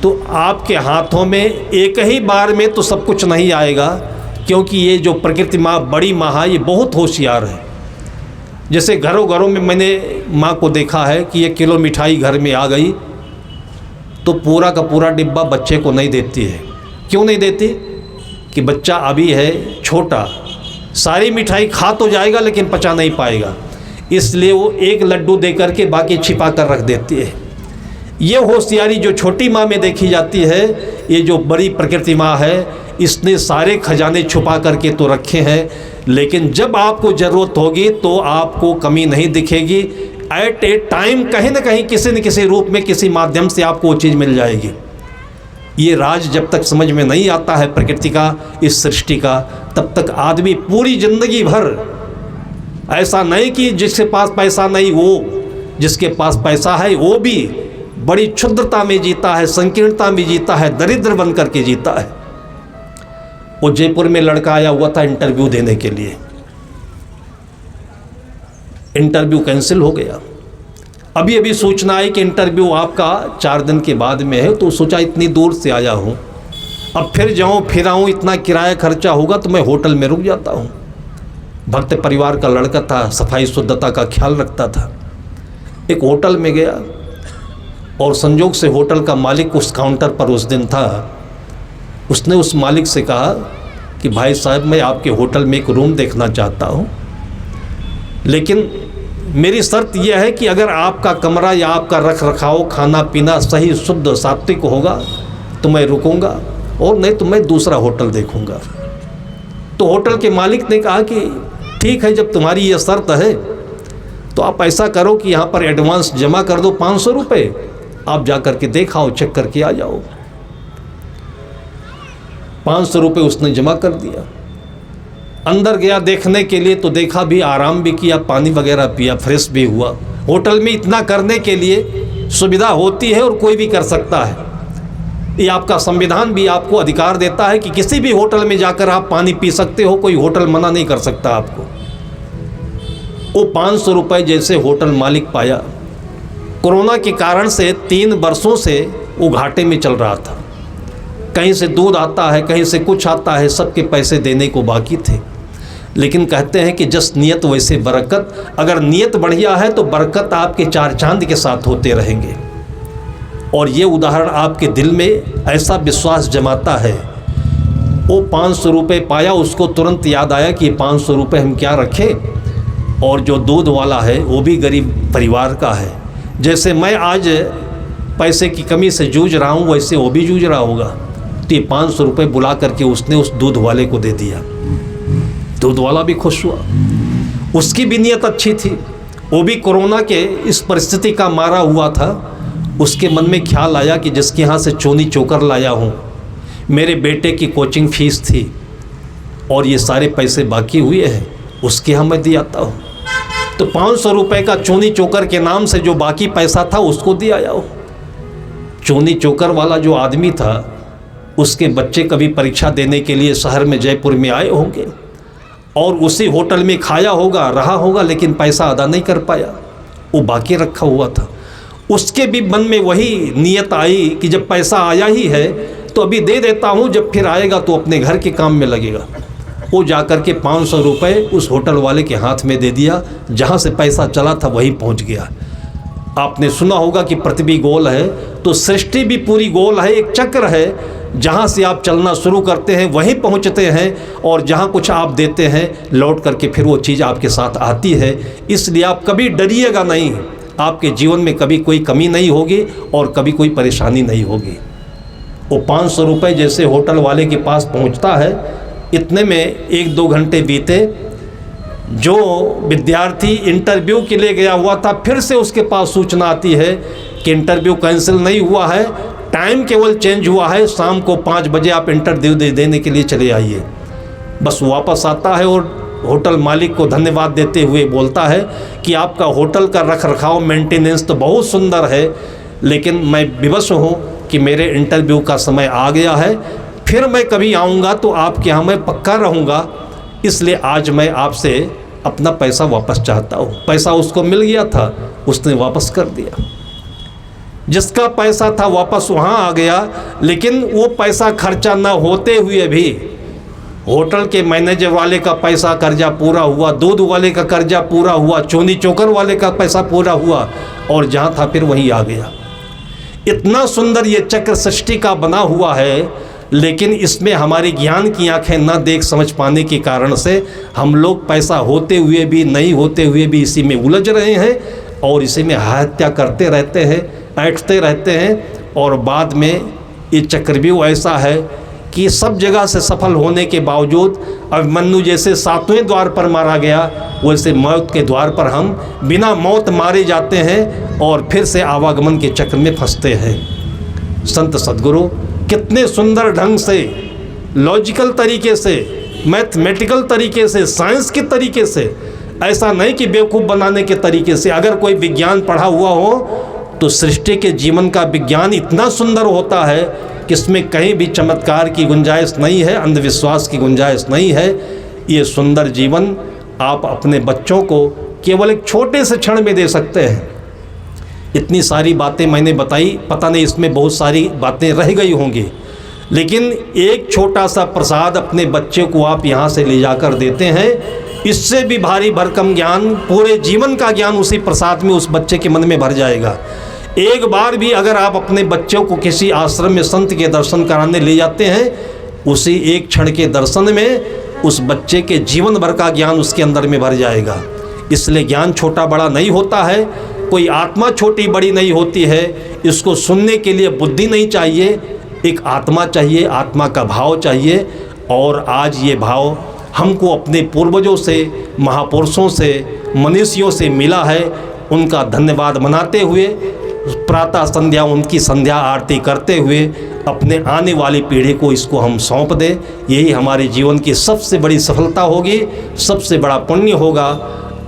तो आपके हाथों में एक ही बार में तो सब कुछ नहीं आएगा, क्योंकि ये जो प्रकृति माँ, बड़ी माँ है, ये बहुत होशियार है। जैसे घरों घरों में मैंने माँ को देखा है कि 1 किलो मिठाई घर में आ गई तो पूरा का पूरा डिब्बा बच्चे को नहीं देती है। क्यों नहीं देती? कि बच्चा अभी है छोटा, सारी मिठाई खा तो जाएगा लेकिन पचा नहीं पाएगा, इसलिए वो 1 लड्डू दे करके बाकी छिपा कर रख देती है। ये होशियारी जो छोटी माँ में देखी जाती है, ये जो बड़ी प्रकृति माँ है, इसने सारे खजाने छुपा करके तो रखे हैं, लेकिन जब आपको ज़रूरत होगी तो आपको कमी नहीं दिखेगी। एट ए टाइम कहीं ना कहीं किसी न किसी रूप में, किसी माध्यम से आपको वो चीज़ मिल जाएगी। ये राज जब तक समझ में नहीं आता है प्रकृति का, इस सृष्टि का, तब तक आदमी पूरी ज़िंदगी भर, ऐसा नहीं कि जिसके पास पैसा नहीं, वो जिसके पास पैसा है वो भी बड़ी क्षुद्रता में जीता है, संकीर्णता में जीता है, दरिद्र बन करके जीता है। वो जयपुर में लड़का आया हुआ था इंटरव्यू देने के लिए, इंटरव्यू कैंसिल हो गया। अभी अभी सूचना आई कि इंटरव्यू आपका 4 दिन के बाद में है, तो सोचा इतनी दूर से आया हूँ, अब फिर जाऊँ फिर आऊँ, इतना किराया खर्चा होगा, तो मैं होटल में रुक जाता हूँ। भक्त परिवार का लड़का था, सफाई शुद्धता का ख्याल रखता था। एक होटल में गया और संजोग से होटल का मालिक उस काउंटर पर उस दिन था। उसने उस मालिक से कहा कि भाई साहब, मैं आपके होटल में एक रूम देखना चाहता हूँ, लेकिन मेरी शर्त यह है कि अगर आपका कमरा या आपका रख रखाव, खाना पीना सही शुद्ध सात्विक होगा तो मैं रुकूंगा, और नहीं तो मैं दूसरा होटल देखूंगा। तो होटल के मालिक ने कहा कि ठीक है, जब तुम्हारी ये शर्त है तो आप ऐसा करो कि यहाँ पर एडवांस जमा कर दो 500 रुपये, आप जा कर के देखाओ, चेक करके आ जाओ। 500 रुपये उसने जमा कर दिया। अंदर गया देखने के लिए, तो देखा भी, आराम भी किया, पानी वगैरह पिया, फ्रेश भी हुआ। होटल में इतना करने के लिए सुविधा होती है और कोई भी कर सकता है। ये आपका संविधान भी आपको अधिकार देता है कि किसी भी होटल में जाकर आप पानी पी सकते हो, कोई होटल मना नहीं कर सकता आपको। वो 500 रुपये जैसे होटल मालिक पाया, कोरोना के कारण से 3 वर्षों से वो घाटे में चल रहा था। कहीं से दूध आता है, कहीं से कुछ आता है, सबके पैसे देने को बाकी थे। लेकिन कहते हैं कि जस नियत वैसे बरकत, अगर नियत बढ़िया है तो बरकत आपके 4 चांद के साथ होते रहेंगे। और ये उदाहरण आपके दिल में ऐसा विश्वास जमाता है। वो 500 रुपये पाया, उसको तुरंत याद आया कि 500 रुपये हम क्या रखें, और जो दूध वाला है वो भी गरीब परिवार का है। जैसे मैं आज पैसे की कमी से जूझ रहा हूँ, वैसे वो भी जूझ रहा होगा। तो ये 500 रुपये बुला करके उसने उस दूध वाले को दे दिया। दूध वाला भी खुश हुआ, उसकी भी नीयत अच्छी थी। वो भी कोरोना के इस परिस्थिति का मारा हुआ था। उसके मन में ख्याल आया कि जिसके यहाँ से चोनी चोकर लाया हूँ, मेरे बेटे की कोचिंग फीस थी और ये सारे पैसे बाकी हुए हैं, उसके यहाँ मैं दे आता हूँ। तो 500 रुपये का चोनी चोकर के नाम से जो बाकी पैसा था उसको दे आया हो। चोनी चोकर वाला जो आदमी था, उसके बच्चे कभी परीक्षा देने के लिए शहर में, जयपुर में आए होंगे और उसी होटल में खाया होगा, रहा होगा, लेकिन पैसा अदा नहीं कर पाया, वो बाकी रखा हुआ था। उसके भी मन में वही नीयत आई कि जब पैसा आया ही है तो अभी दे देता हूँ, जब फिर आएगा तो अपने घर के काम में लगेगा। वो जाकर के 500 रुपये उस होटल वाले के हाथ में दे दिया। जहाँ से पैसा चला था वहीं पहुँच गया। आपने सुना होगा कि पृथ्वी गोल है, तो सृष्टि भी पूरी गोल है, एक चक्र है। जहाँ से आप चलना शुरू करते हैं वहीं पहुँचते हैं, और जहाँ कुछ आप देते हैं लौट करके फिर वो चीज़ आपके साथ आती है। इसलिए आप कभी डरिएगा नहीं, आपके जीवन में कभी कोई कमी नहीं होगी और कभी कोई परेशानी नहीं होगी। वो 500 रुपये जैसे होटल वाले के पास पहुँचता है, इतने में 1-2 घंटे बीते। जो विद्यार्थी इंटरव्यू के लिए गया हुआ था, फिर से उसके पास सूचना आती है कि इंटरव्यू कैंसिल नहीं हुआ है, टाइम केवल चेंज हुआ है, शाम को 5 बजे आप इंटरव्यू देने के लिए चले आइए। बस वापस आता है और होटल मालिक को धन्यवाद देते हुए बोलता है कि आपका होटल का रख रखाव मेंटेनेंस तो बहुत सुंदर है, लेकिन मैं विवश हूँ कि मेरे इंटरव्यू का समय आ गया है, फिर मैं कभी आऊँगा तो आपके यहाँ मैं पक्का रहूँगा, इसलिए आज मैं आपसे अपना पैसा वापस चाहता हूँ। पैसा उसको मिल गया था, उसने वापस कर दिया। जिसका पैसा था वापस वहाँ आ गया, लेकिन वो पैसा खर्चा ना होते हुए भी होटल के मैनेजर वाले का पैसा कर्जा पूरा हुआ, दूध वाले का कर्जा पूरा हुआ, चोनी चोकर वाले का पैसा पूरा हुआ, और जहाँ था फिर वहीं आ गया। इतना सुंदर ये चक्र सृष्टि का बना हुआ है, लेकिन इसमें हमारी ज्ञान की आंखें न देख समझ पाने के कारण से हम लोग पैसा होते हुए भी नहीं होते हुए भी इसी में उलझ रहे हैं और इसी में हत्या करते रहते हैं, ऐंठते रहते हैं। और बाद में ये चक्रव्यूह ऐसा है कि सब जगह से सफल होने के बावजूद अभिमन्यु जैसे 7वें द्वार पर मारा गया, वैसे मौत के द्वार पर हम बिना मौत मारे जाते हैं और फिर से आवागमन के चक्र में फंसते हैं। संत सद्गुरु कितने सुंदर ढंग से, लॉजिकल तरीके से, मैथमेटिकल तरीके से, साइंस के तरीके से, ऐसा नहीं कि बेवकूफ़ बनाने के तरीके से, अगर कोई विज्ञान पढ़ा हुआ हो तो सृष्टि के जीवन का विज्ञान इतना सुंदर होता है कि इसमें कहीं भी चमत्कार की गुंजाइश नहीं है, अंधविश्वास की गुंजाइश नहीं है। ये सुंदर जीवन आप अपने बच्चों को केवल एक छोटे से क्षण में दे सकते हैं। इतनी सारी बातें मैंने बताई, पता नहीं इसमें बहुत सारी बातें रह गई होंगी, लेकिन एक छोटा सा प्रसाद अपने बच्चे को आप यहाँ से ले जाकर देते हैं, इससे भी भारी भरकम ज्ञान, पूरे जीवन का ज्ञान उसी प्रसाद में उस बच्चे के मन में भर जाएगा। एक बार भी अगर आप अपने बच्चों को किसी आश्रम में संत के दर्शन कराने ले जाते हैं, उसी एक क्षण के दर्शन में उस बच्चे के जीवन भर का ज्ञान उसके अंदर में भर जाएगा। इसलिए ज्ञान छोटा बड़ा नहीं होता है, कोई आत्मा छोटी बड़ी नहीं होती है, इसको सुनने के लिए बुद्धि नहीं चाहिए, एक आत्मा चाहिए, आत्मा का भाव चाहिए। और आज ये भाव हमको अपने पूर्वजों से, महापुरुषों से, मनीषियों से मिला है। उनका धन्यवाद मनाते हुए प्रातः संध्या उनकी संध्या आरती करते हुए अपने आने वाली पीढ़ी को इसको हम सौंप दें, यही हमारे जीवन की सबसे बड़ी सफलता होगी, सबसे बड़ा पुण्य होगा।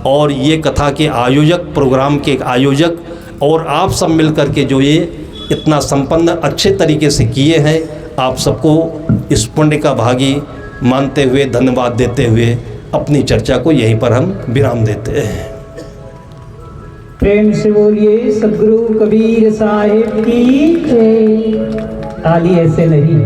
और ये कथा के आयोजक, प्रोग्राम के आयोजक और आप सब मिलकर के जो ये इतना संपन्न अच्छे तरीके से किए हैं, आप सबको इस पुण्य का भागी मानते हुए, धन्यवाद देते हुए अपनी चर्चा को यहीं पर हम विराम देते हैं। प्रेम से बोलिए सद्गुरु कबीर साहिब की जय। ताली ऐसे नहीं।